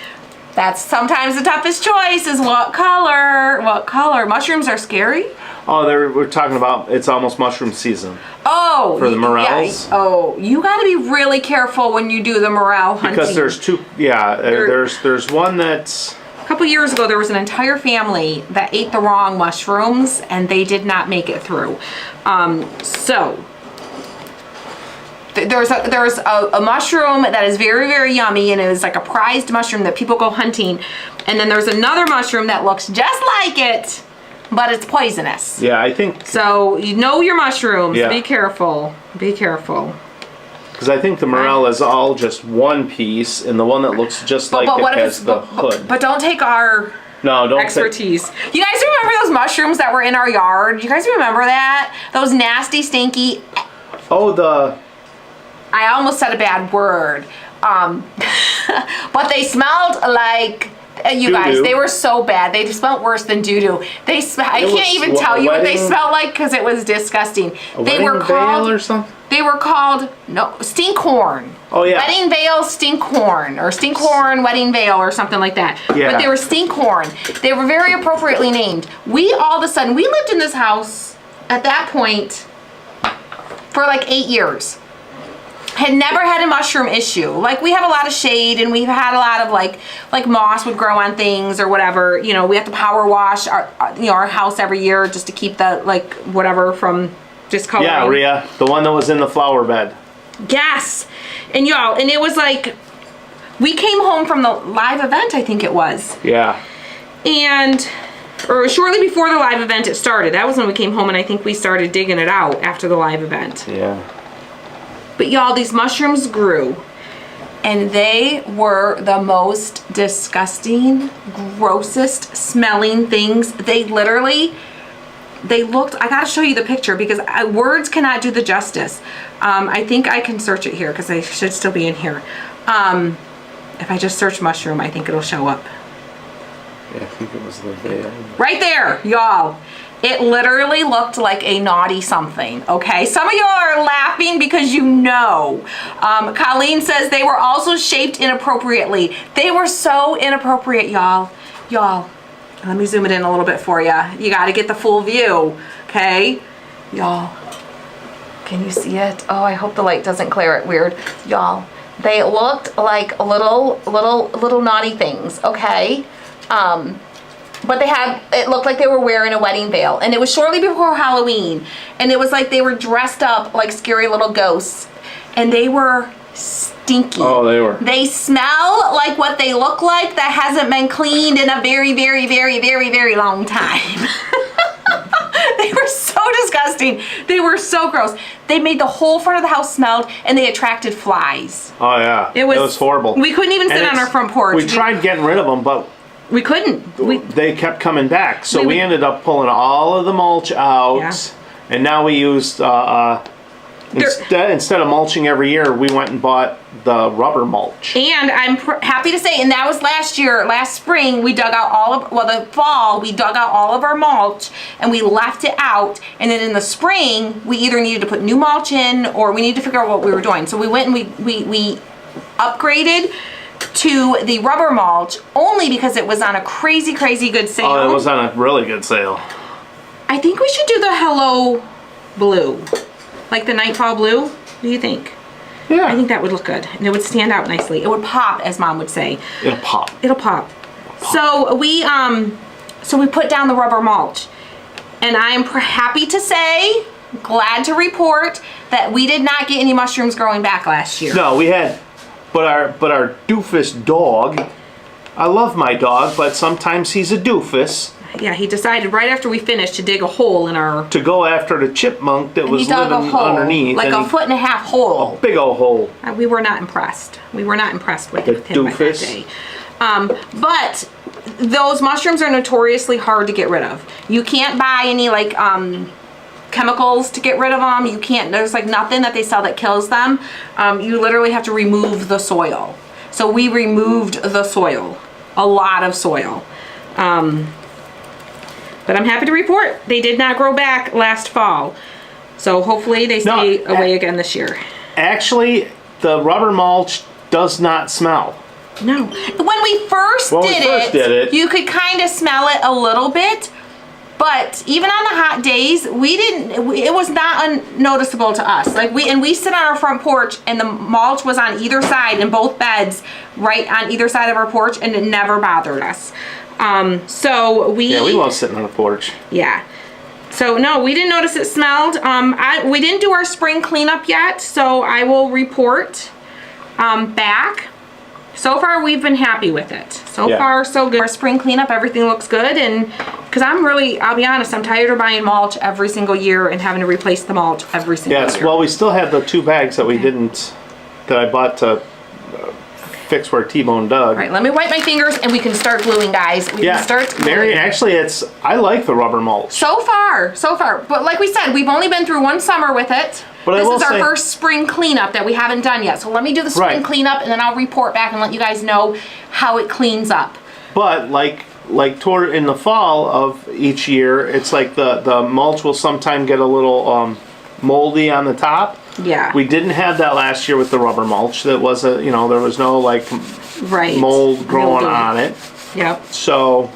That's sometimes the toughest choice is what color. What color? Mushrooms are scary? Oh, we're talking about it's almost mushroom season. Oh. For the morels? Yeah. Oh, you got to be really careful when you do the morel hunting. Because there's two, there's one that's... A couple years ago, there was an entire family that ate the wrong mushrooms, and they did not make it through. There's a mushroom that is very, very yummy, and it is like a prized mushroom that people go hunting. And then there's another mushroom that looks just like it, but it's poisonous. Yeah, I think... So you know your mushrooms. Yeah. Be careful. Be careful. Because I think the morel is all just one piece, and the one that looks just like it has the hood. But don't take our... No, don't expertise. You guys remember those mushrooms that were in our yard? You guys remember that? Those nasty, stinky... Oh, I almost said a bad word. But they smelled like... You guys, they were so bad. They smelled worse than doo-doo. I can't even tell you what they smelled like because it was disgusting. They were called... or something? They were called, stinkhorn. Oh, yeah. Wedding veil stinkhorn, or stinkhorn wedding veil, or something like that. Yeah. But they were stinkhorn. They were very appropriately named. We all of a sudden, we lived in this house at that point for like 8 years. Had never had a mushroom issue. Like, we have a lot of shade, and we've had a lot of like moss would grow on things or whatever. You know, we have to power wash our house every year just to keep the whatever from discoloring. Yeah, Rhea, the one that was in the flower bed. Yes. And y'all, and it was like, we came home from the live event, I think it was. Yeah. Or shortly before the live event it started. That was when we came home, and I think we started digging it out after the live event. Yeah. But y'all, these mushrooms grew, and they were the most disgusting, grossest smelling things. They looked, I gotta show you the picture because words cannot do the justice. I think I can search it here because I should still be in here. If I just search mushroom, I think it'll show up. Yeah, I think it was the veil. Right there, y'all. It literally looked like a naughty something, okay? Some of y'all are laughing because you know. Colleen says they were also shaped inappropriately. They were so inappropriate, y'all. Y'all, let me zoom it in a little bit for you. You gotta get the full view, okay? Y'all, can you see it? Oh, I hope the light doesn't glare it weird. Y'all, they looked like little naughty things, okay? But it looked like they were wearing a wedding veil. And it was shortly before Halloween. And it was like they were dressed up like scary little ghosts. And they were stinky. Oh, they were. They smell like what they look like that hasn't been cleaned in a very, very, very, very, very long time. They were so disgusting. They were so gross. They made the whole front of the house smelled, and they attracted flies. Oh, yeah. It was horrible. We couldn't even sit on our front porch. We tried getting rid of them, but We couldn't. They kept coming back, so we would- ended up pulling all of the mulch out, Yeah. and now we used instead of mulching every year, we went and bought the rubber mulch. And I'm happy to say, and that was last spring, we dug out the fall, we dug out all of our mulch and we left it out. And then in the spring, we either needed to put new mulch in or we needed to figure out what we were doing. So we went and we upgraded to the rubber mulch only because it was on a crazy good sale. Oh, it was on a really good sale. I think we should do the Hello Blue. Like the Nightfall Blue. What do you think? Yeah. I think that would look good. And it would stand out nicely. It would pop, as Mom would say. It'll pop. It'll pop. So we put down the rubber mulch. And I am happy to say, glad to report, that we did not get any mushrooms growing back last year. No, we had, but our doofus dog, I love my dog, but sometimes he's a doofus. Yeah, he decided right after we finished to dig a hole in our... To go after the chipmunk that was he dug living a hole, underneath. like a 1.5 foot hole. Big old hole. We were not impressed. We were not impressed with The him by that day. But those mushrooms are notoriously hard to get rid of. You can't buy any like chemicals to get rid of them. You can't, there's like nothing that they sell that kills them. You literally have to remove the soil. So we removed the soil, a lot of soil. But I'm happy to report they did not grow back last fall. So hopefully they stay away again this year. Actually, the rubber mulch does not smell. No. When we first did it, you could kind of smell it a little bit. But even on the hot days, it was not unnoticeable to us. Like we sit on our front porch and the mulch was on either side in both beds, right on either side of our porch, and it never bothered us. So we love sitting on the porch. Yeah. So no, we didn't notice it smelled. We didn't do our spring cleanup yet, so I will report back. So far, we've been happy with it. So far, so good. Our spring cleanup, everything looks good, and because I'll be honest, I'm tired of buying mulch every single year and having to replace the mulch every single year. Yes, well, we still have the 2 bags that that I bought to fix where T-Bone dug. All right, let me wipe my fingers and we can start gluing, guys. We can start gluing. Mary, actually, I like the rubber mulch. So far. But like we said, we've only been through 1 summer with it. But this is our first spring cleanup that we haven't done yet. So let me do the spring cleanup and then I'll report back and let you guys know how it cleans up. But like toward in the fall of each year, it's like the mulch will sometimes get a little moldy on the top. Yeah. We didn't have that last year with the rubber mulch. That was there was no like mold growing on it. Yep. So.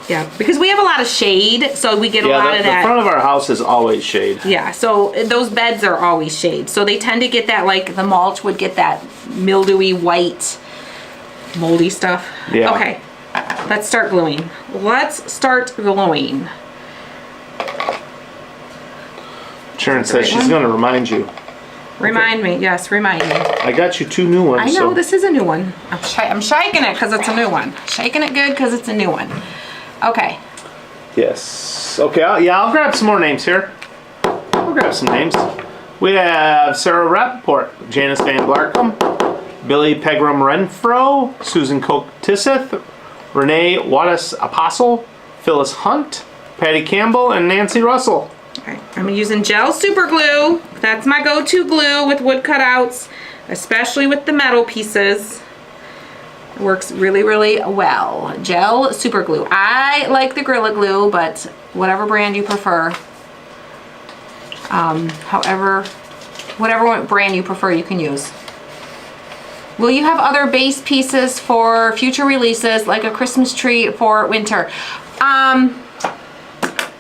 Yeah, because we have a lot of shade, so we get a lot of that. The front of our house is always shade. Yeah, so those beds are always shade. So they tend to get that, like the mulch would get that mildewy, white, moldy stuff. Yeah. Okay, let's start gluing. Sharon says she's going to remind you. Remind me, yes, remind me. I got you 2 new ones. I know, this is a new one. I'm shaking it because it's a new one. Shaking it good because it's a new one. Okay. Yes. Okay, I'll grab some more names here. I'll grab some names. We have Sarah Rappaport, Janice Van Blarkum, Billy Pegram Renfro, Susan Koch Tisseth, Renee Wattis Apostle, Phyllis Hunt, Patty Campbell, and Nancy Russell. Okay, I'm using gel super glue. That's my go-to glue with wood cutouts, especially with the metal pieces. It works really, really well. Gel super glue. I like the Gorilla Glue, but whatever brand you prefer. Whatever brand you prefer, you can use. Will you have other base pieces for future releases, like a Christmas tree for winter?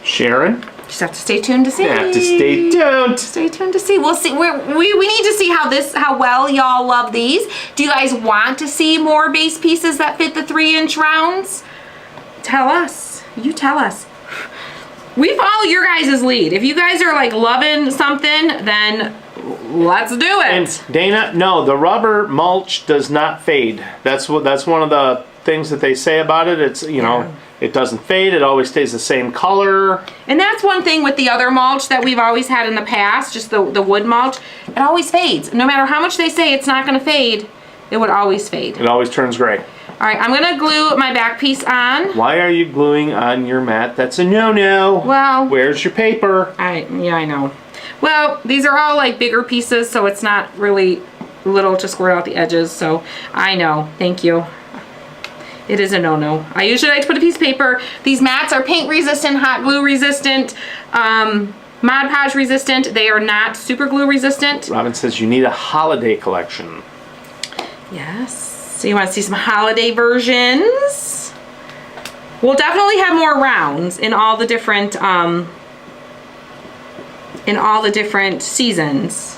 Sharon? Just have to stay tuned to see. You have to stay tuned. Stay tuned to see. We'll see. We need to see how well y'all love these. Do you guys want to see more base pieces that fit the 3-inch rounds? Tell us. You tell us. We follow your guys' lead. If you guys are like loving something, then let's do it. And Dana, no, the rubber mulch does not fade. That's one of the things that they say about it. It's it doesn't fade. It always stays the same color. And that's one thing with the other mulch that we've always had in the past, just the wood mulch. It always fades. No matter how much they say it's not going to fade, it would always fade. It always turns gray. All right, I'm gonna glue my back piece on. Why are you gluing on your mat? That's a no-no. Well, where's your paper? Yeah, I know. Well, these are all like bigger pieces, so it's not really little to squirt out the edges, so I know. Thank you. It is a no-no. I usually like to put a piece of paper. These mats are paint resistant, hot glue resistant, Mod Podge resistant. They are not super glue resistant. Robin says you need a holiday collection. Yes. So you want to see some holiday versions? We'll definitely have more rounds in all the different seasons.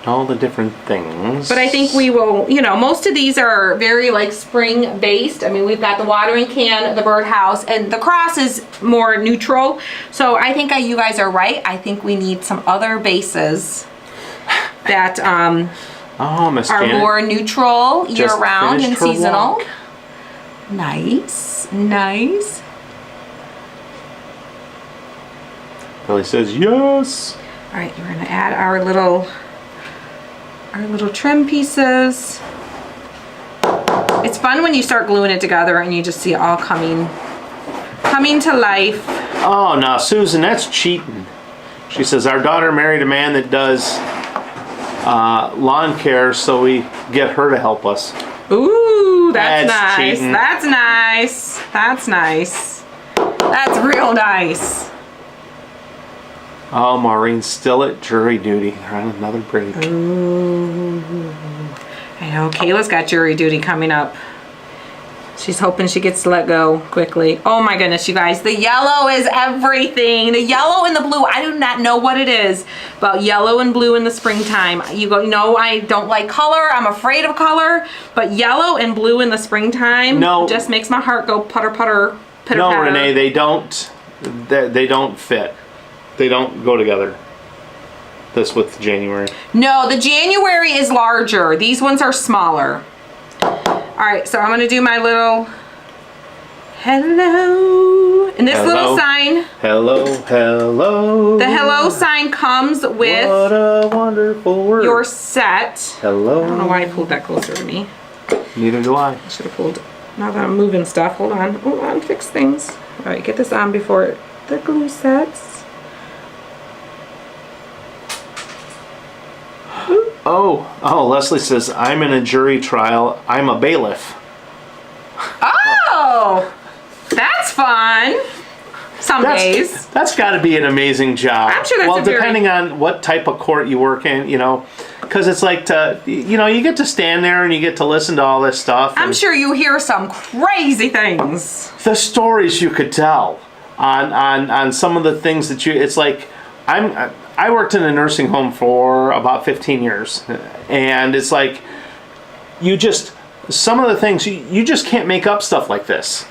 All the different things. But I think we will, you know, most of these are very like spring based. I mean, we've got the watering can, the birdhouse, and the cross is more neutral. So I think you guys are right. I think we need some other bases that Miss are Janet more neutral year just round and finished her seasonal. walk. Nice, nice. Billy says yes. All right, we're gonna add our little trim pieces. It's fun when you start gluing it together and you just see it all coming to life. Oh, now Susan, that's cheating. She says our daughter married a man that does lawn care, so we get her to help us. Ooh, that's nice. cheating. That's nice. That's nice. That's real nice. Oh, Maureen's still at jury duty. They're on another break. Ooh. I know, Kayla's got jury duty coming up. She's hoping she gets to let go quickly. Oh my goodness, you guys. The yellow is everything. The yellow and the blue. I do not know what it is about yellow and blue in the springtime. You know, I don't like color. I'm afraid of color. But yellow and blue in the springtime just makes my heart go putter, putter, pitter, No, patter. Renee, they don't fit. They don't go together. This with January. No, the January is larger. These ones are smaller. All right, so I'm gonna do my little hello. And this little sign. Hello, hello. The hello sign comes with what a wonderful word. your set. Hello. I don't know why I pulled that closer to me. Neither do I. I should have pulled, now that I'm moving stuff. Hold on, fix things. All right, get this on before the glue sets. Oh, Leslie says, I'm in a jury trial. I'm a bailiff. Oh, that's fun. Some days. That's got to be an amazing job. I'm sure that's depending on what type of court you work in, you know, because it's like you get to stand there and you get to listen to all this stuff. I'm sure you hear some crazy things. The stories you could tell on some of the things that it's like, I worked in a nursing home for about 15 years, and it's like, some of the things, you just can't make up stuff like this.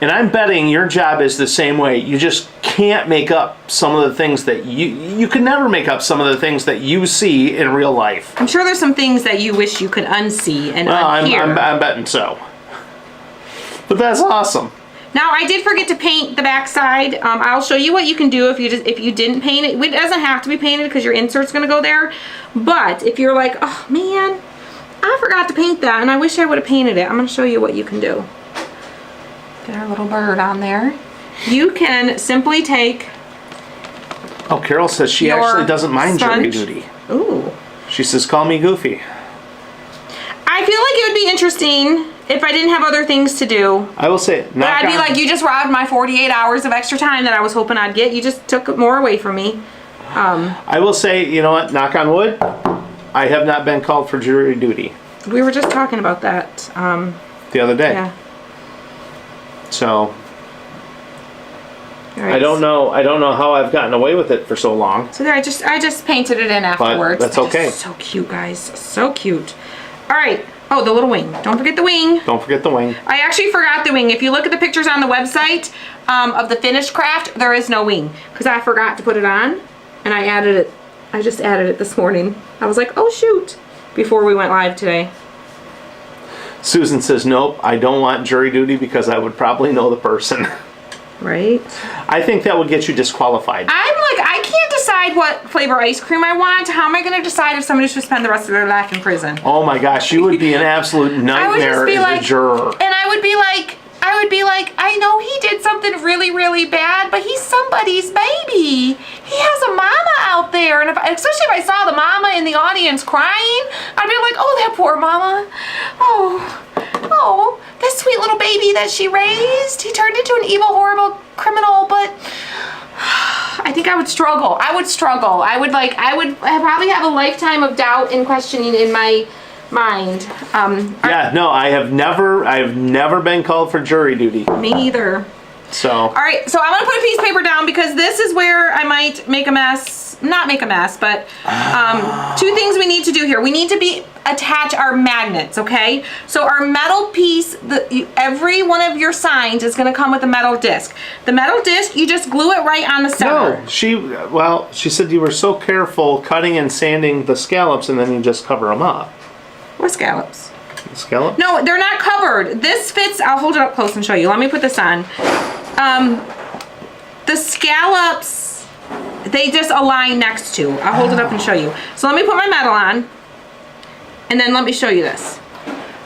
And I'm betting your job is the same way. You just can't make up some of the things that you can never make up some of the things that you see in real life. I'm sure there's some things that you wish you could unsee and unhear. I'm betting so. But that's awesome. Now I did forget to paint the back side. I'll show you what you can do if you didn't paint it. It doesn't have to be painted because your insert's gonna go there. But if you're like, oh man, I forgot to paint that and I wish I would have painted it, I'm gonna show you what you can do. Get our little bird on there. You can simply take. Oh, Carol says she actually doesn't mind jury duty. Ooh. She says, call me goofy. I feel like it would be interesting if I didn't have other things to do. I will say, but I'd be like, you just robbed my 48 hours of extra time that I was hoping I'd get. You just took more away from me. I will say, you know what, knock on wood, I have not been called for jury duty. We were just talking about that. The other day. Yeah. So, right. I don't know how I've gotten away with it for so long. So there, I just painted it in afterwards. But that's okay. So cute, guys. So cute. All right. Oh, the little wing. Don't forget the wing. Don't forget the wing. I actually forgot the wing. If you look at the pictures on the website of the finished craft, there is no wing because I forgot to put it on, and I added it. I just added it this morning. I was like, oh shoot, before we went live today. Susan says, nope, I don't want jury duty because I would probably know the person. Right. I think that would get you disqualified. I'm like, I can't decide decide what flavor ice cream I want, how am I going to decide if somebody should spend the rest of their life in prison? Oh my gosh, you would be an absolute nightmare as a juror. And I would be like, I know he did something really, really bad, but he's somebody's baby. He has a mama out there. And especially if I saw the mama in the audience crying, I'd be like, oh, that poor mama. Oh, this sweet little baby that she raised. He turned into an evil, horrible criminal, but I think I would struggle. I would probably have a lifetime of doubt and questioning in my mind. Yeah, no, I have never been called for jury duty. Me either. So. All right, so I'm gonna put a piece of paper down because this is where I might make a mess. Not make a mess, but two things we need to do here. We need to attach our magnets, okay? So our metal piece, every one of your signs is gonna come with a metal disc. The metal disc, you just glue it right on the center. No, she said you were so careful cutting and sanding the scallops and then you just cover them up. What scallops? Scallop? No, they're not covered. This fits, I'll hold it up close and show you. Let me put this on. The scallops, they just align next to. I'll hold it up and show you. So let me put my metal on, and then let me show you this.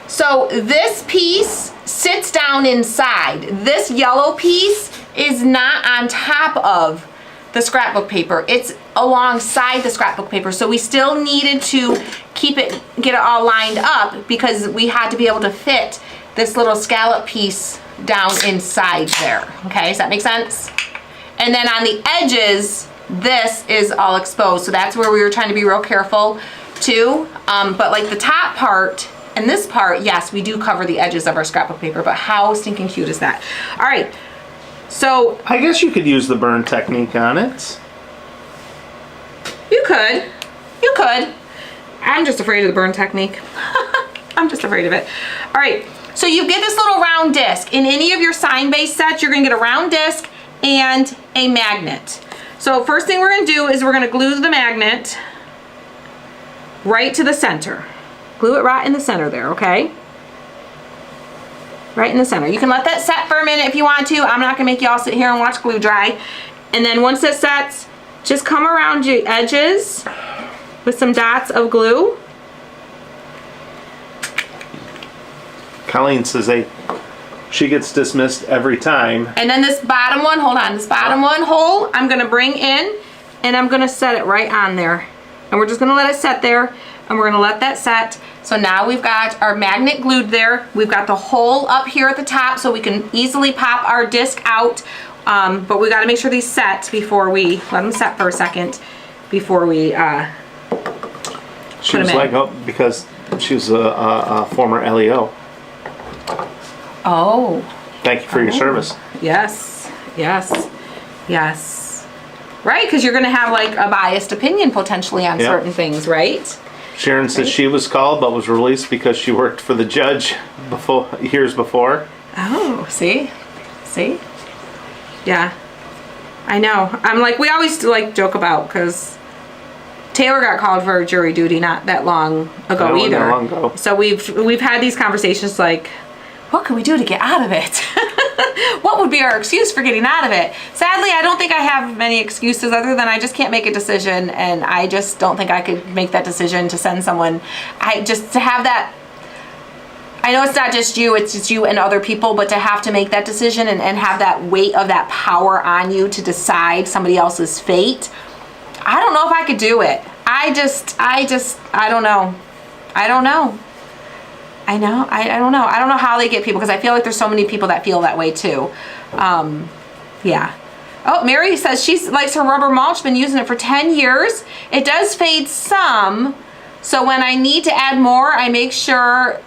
So this piece sits down inside. This yellow piece is not on top of the scrapbook paper. It's alongside the scrapbook paper. So we still needed to get it all lined up because we had to be able to fit this little scallop piece down inside there. Okay, does that make sense? And then on the edges, this is all exposed. So that's where we were trying to be real careful too. But like the top part and this part, yes, we do cover the edges of our scrapbook paper, but how stinking cute is that? All right. So I guess you could use the burn technique on it. You could. I'm just afraid of the burn technique. I'm just afraid of it. All right, so you get this little round disc. In any of your sign base sets, you're gonna get a round disc and a magnet. So first thing we're gonna do is we're gonna glue the magnet right to the center. Glue it right in the center there, okay? Right in the center. You can let that set for a minute if you want to. I'm not gonna make you all sit here and watch glue dry. And then once it sets, just come around your edges with some dots of glue. Colleen says she gets dismissed every time. And then this bottom one, hold on, this bottom one hole, I'm gonna bring in and I'm gonna set it right on there. And we're just gonna let it set there and we're gonna let that set. So now we've got our magnet glued there. We've got the hole up here at the top so we can easily pop our disc out. But we gotta make sure these set before we, let them set for a second before we She was like, oh, because she was a former LEO. Oh. Thank you for your service. Yes. Right, because you're gonna have like a biased opinion potentially on certain things, right? Sharon says she was called but was released because she worked for the judge years before. Oh, see? Yeah, I know. I'm like, we always like joke about because Taylor got called for jury duty not that long ago either. Not long ago. So we've had these conversations like, what can we do to get out of it? What would be our excuse for getting out of it? Sadly, I don't think I have many excuses other than I just can't make a decision, and I just don't think I could make that decision to send someone. To have that, I know it's not just you, it's just you and other people, but to have to make that decision and have that weight of that power on you to decide somebody else's fate, I don't know if I could do it. I don't know. I don't know. I don't know. I don't know how they get people because I feel like there's so many people that feel that way too. Yeah. Oh, Mary says she likes her rubber mulch, been using it for 10 years. It does fade some. So when I need to add more, I make sure,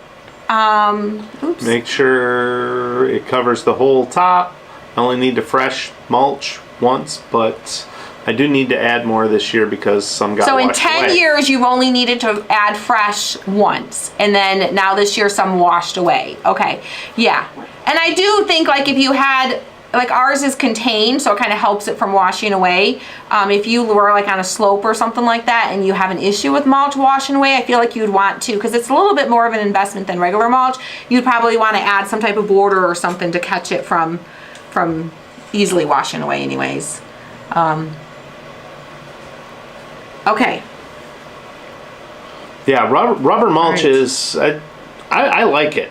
Make sure it covers the whole top. I only need to fresh mulch once, but I do need to add more this year because some got washed away. So in 10 years, you've only needed to add fresh once. And then now this year, some washed away. Okay, yeah. And I do think like if you had, like ours is contained, so it kind of helps it from washing away. If you were like on a slope or something like that and you have an issue with mulch washing away, I feel like you'd want to, because it's a little bit more of an investment than regular mulch, you'd probably want to add some type of border or something to catch it from Okay. Yeah, rubber mulch Right. is, I like it.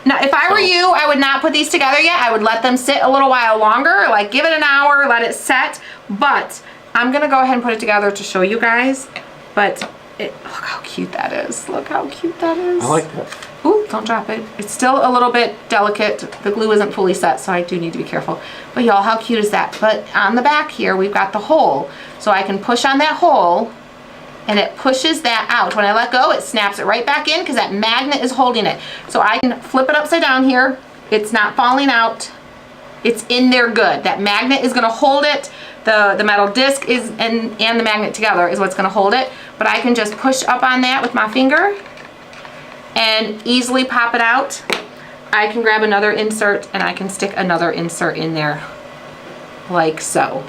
Now, if I were you, I would not put these together yet. I would let them sit a little while longer, like give it an hour, let it set. But I'm gonna go ahead and put it together to show you guys. But look how cute that is. Look how cute that is. I like that. Ooh, don't drop it. It's still a little bit delicate. The glue isn't fully set, so I do need to be careful. But y'all, how cute is that? But on the back here, we've got the hole. So I can push on that hole and it pushes that out. When I let go, it snaps it right back in because that magnet is holding it. So I can flip it upside down here. It's not falling out. It's in there good. That magnet is gonna hold it. The metal disc is and the magnet together is what's gonna hold it. But I can just push up on that with my finger and easily pop it out. I can grab another insert and I can stick another insert in there like so.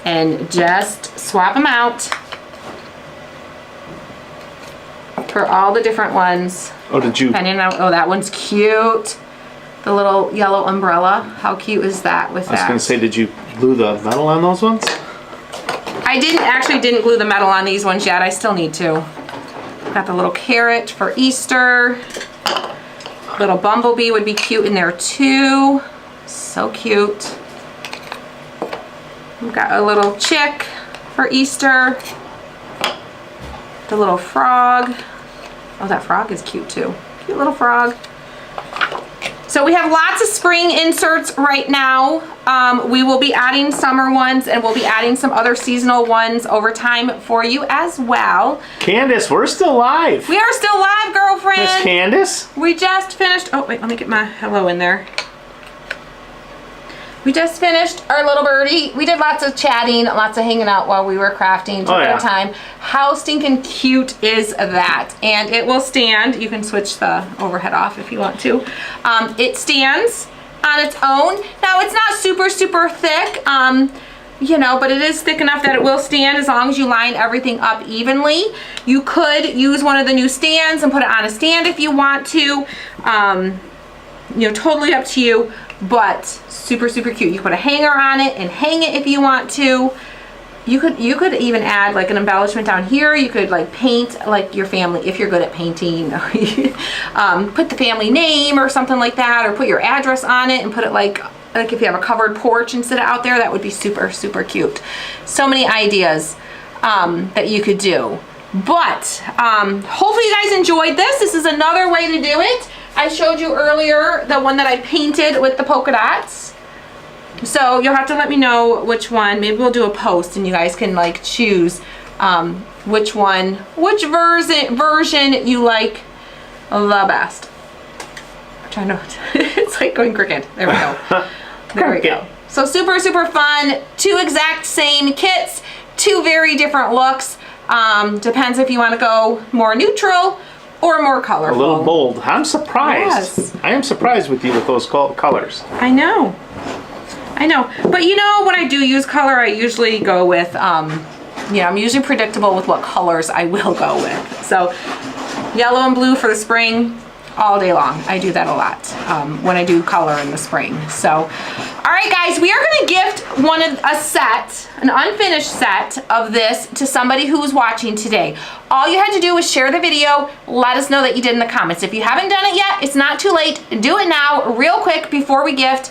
And just swap them out for all the different ones. Oh, did you? Depending on, oh, that one's cute. The little yellow umbrella. How cute is that with that? I was gonna say, did you glue the metal on those ones? I didn't glue the metal on these ones yet. I still need to. Got the little carrot for Easter. Little bumblebee would be cute in there too. So cute. We've got a little chick for Easter. The little frog. Oh, that frog is cute too. Cute little frog. So we have lots of spring inserts right now. We will be adding summer ones and we'll be adding some other seasonal ones over time for you as well. Candace, we're still live. We are still live, girlfriend. Miss Candace? We just finished, oh wait, let me get my hello in there. We just finished our little birdie. We did lots of chatting, lots of hanging out while we were crafting. Took our time. How stinking cute is that? And it will stand. You can switch the overhead off if you want to. It stands on its own. Now it's not super, super thick, you know, but it is thick enough that it will stand as long as you line everything up evenly. You could use one of the new stands and put it on a stand if you want to. You know, totally up to you. But super, super cute. You can put a hanger on it and hang it if you want to. You could even add like an embellishment down here. You could like paint like your family, if you're good at painting. Put the family name or something like that, or put your address on it and put it like if you have a covered porch and sit it out there, that would be super, super cute. So many ideas that you could do. But hopefully you guys enjoyed this. This is another way to do it. I showed you earlier the one that I painted with the polka dots. So you'll have to let me know which one. Maybe we'll do a post and you guys can like choose which version you like the best. I'm trying to, it's like going crooked. There we go. There we go. So super, super fun. 2 exact same kits, 2 very different looks. Depends if you want to go more neutral or more colorful. A little bold. I'm surprised. Yes. I am surprised with you with those colors. I know. I know. But you know, when I do use color, I usually go with, yeah, I'm usually predictable with what colors I will go with. So yellow and blue for the spring, all day long. I do that a lot when I do color in the spring. So, all right, guys, we are going to gift an unfinished set of this to somebody who's watching today. All you had to do was share the video. Let us know that you did in the comments. If you haven't done it yet, it's not too late. Do it now, real quick, before we gift.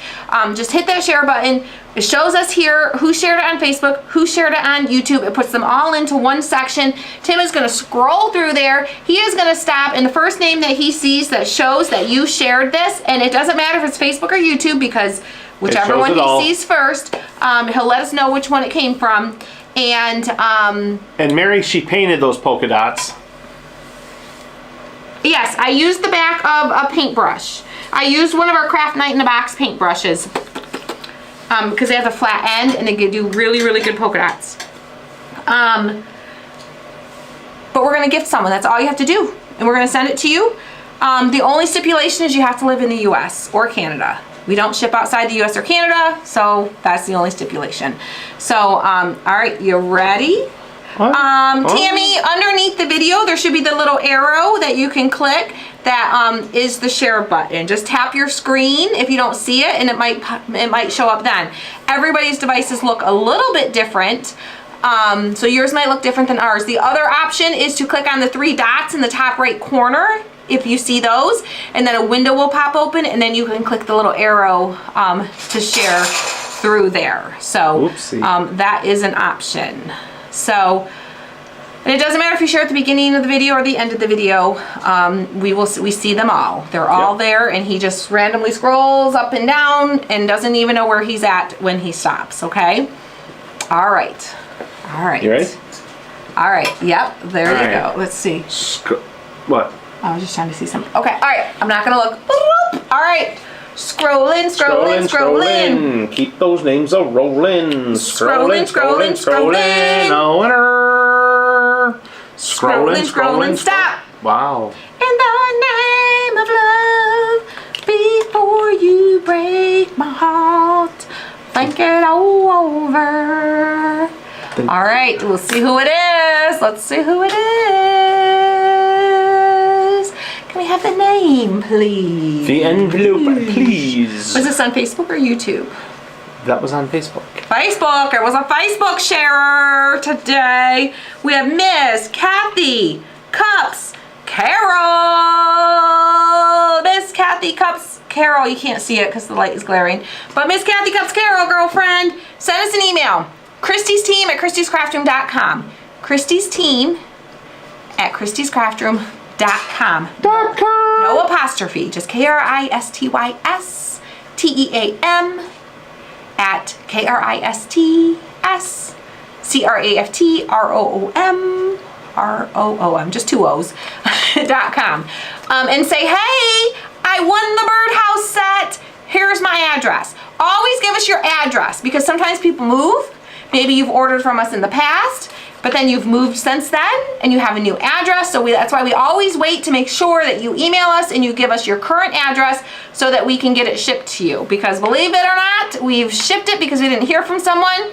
Just hit that share button. It shows us here who shared it on Facebook, who shared it on YouTube. It puts them all into one section. Tim is going to scroll through there. He is going to stop, and the first name that he sees that shows that you shared this, and it doesn't matter if it's Facebook or YouTube, because whichever one he sees first, he'll let us know which one it came from. And Mary, she painted those polka dots. Yes, I used the back of a paintbrush. I used one of our Craft Night in the Box paintbrushes because they have a flat end and they do really, really good polka dots. But we're going to gift someone. That's all you have to do. And we're going to send it to you. The only stipulation is you have to live in the US or Canada. We don't ship outside the US or Canada, so that's the only stipulation. So, all right, you ready? Tammy, underneath the video, there should be the little arrow that you can click that is the share button. Just tap your screen if you don't see it, and it might show up then. Everybody's devices look a little bit different. So yours might look different than ours. The other option is to click on the 3 dots in the top right corner, if you see those, and then a window will pop open, and then you can click the little arrow to share through there. So that is an option. So, and it doesn't matter if you share at the beginning of the video or the end of the video. We see them all. They're all there, and he just randomly scrolls up and down and doesn't even know where he's at when he stops. Okay. All right. All right. You ready? All right. Yep. There you go. Let's see. What? I was just trying to see something. Okay. All right. I'm not gonna look. All right. Scrolling, scrolling, scrolling. Keep those names a rolling. Scrolling, scrolling, scrolling. A winner. Scrolling, scrolling. Stop. Wow. In the name of love, before you break my heart, think it all over. All right, we'll see who it is. Let's see who it is. Can we have the name, please? The envelope, please. Was this on Facebook or YouTube? That was on Facebook. Facebook. It was a Facebook sharer today. We have Miss Kathy Cups Carol. Miss Kathy Cups Carol. You can't see it because the light is glaring. But Miss Kathy Cups Carol, girlfriend, send us an email. Christy's team at christyscraftroom.com. Christy's team at christyscraftroom.com. No apostrophe, just KRISTYSTEAM at KRISTSCRAFTROOM, just 2 O's, .com. And say, hey, I won the birdhouse set. Here's my address. Always give us your address, because sometimes people move. Maybe you've ordered from us in the past, but then you've moved since then and you have a new address. So that's why we always wait to make sure that you email us and you give us your current address so that we can get it shipped to you. Because believe it or not, we've shipped it because we didn't hear from someone,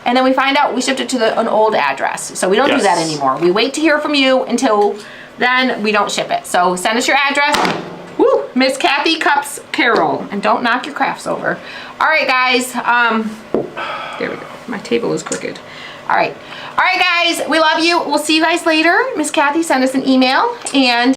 and then we find out we shipped it to an old address. So we don't do that anymore. We wait to hear from you until then we don't ship it. So send us your address. Woo! Miss Kathy Cups Carol. And don't knock your crafts over. All right, guys. There we go. My table is crooked. All right. All right, guys. We love you. We'll see you guys later. Miss Kathy, send us an email. And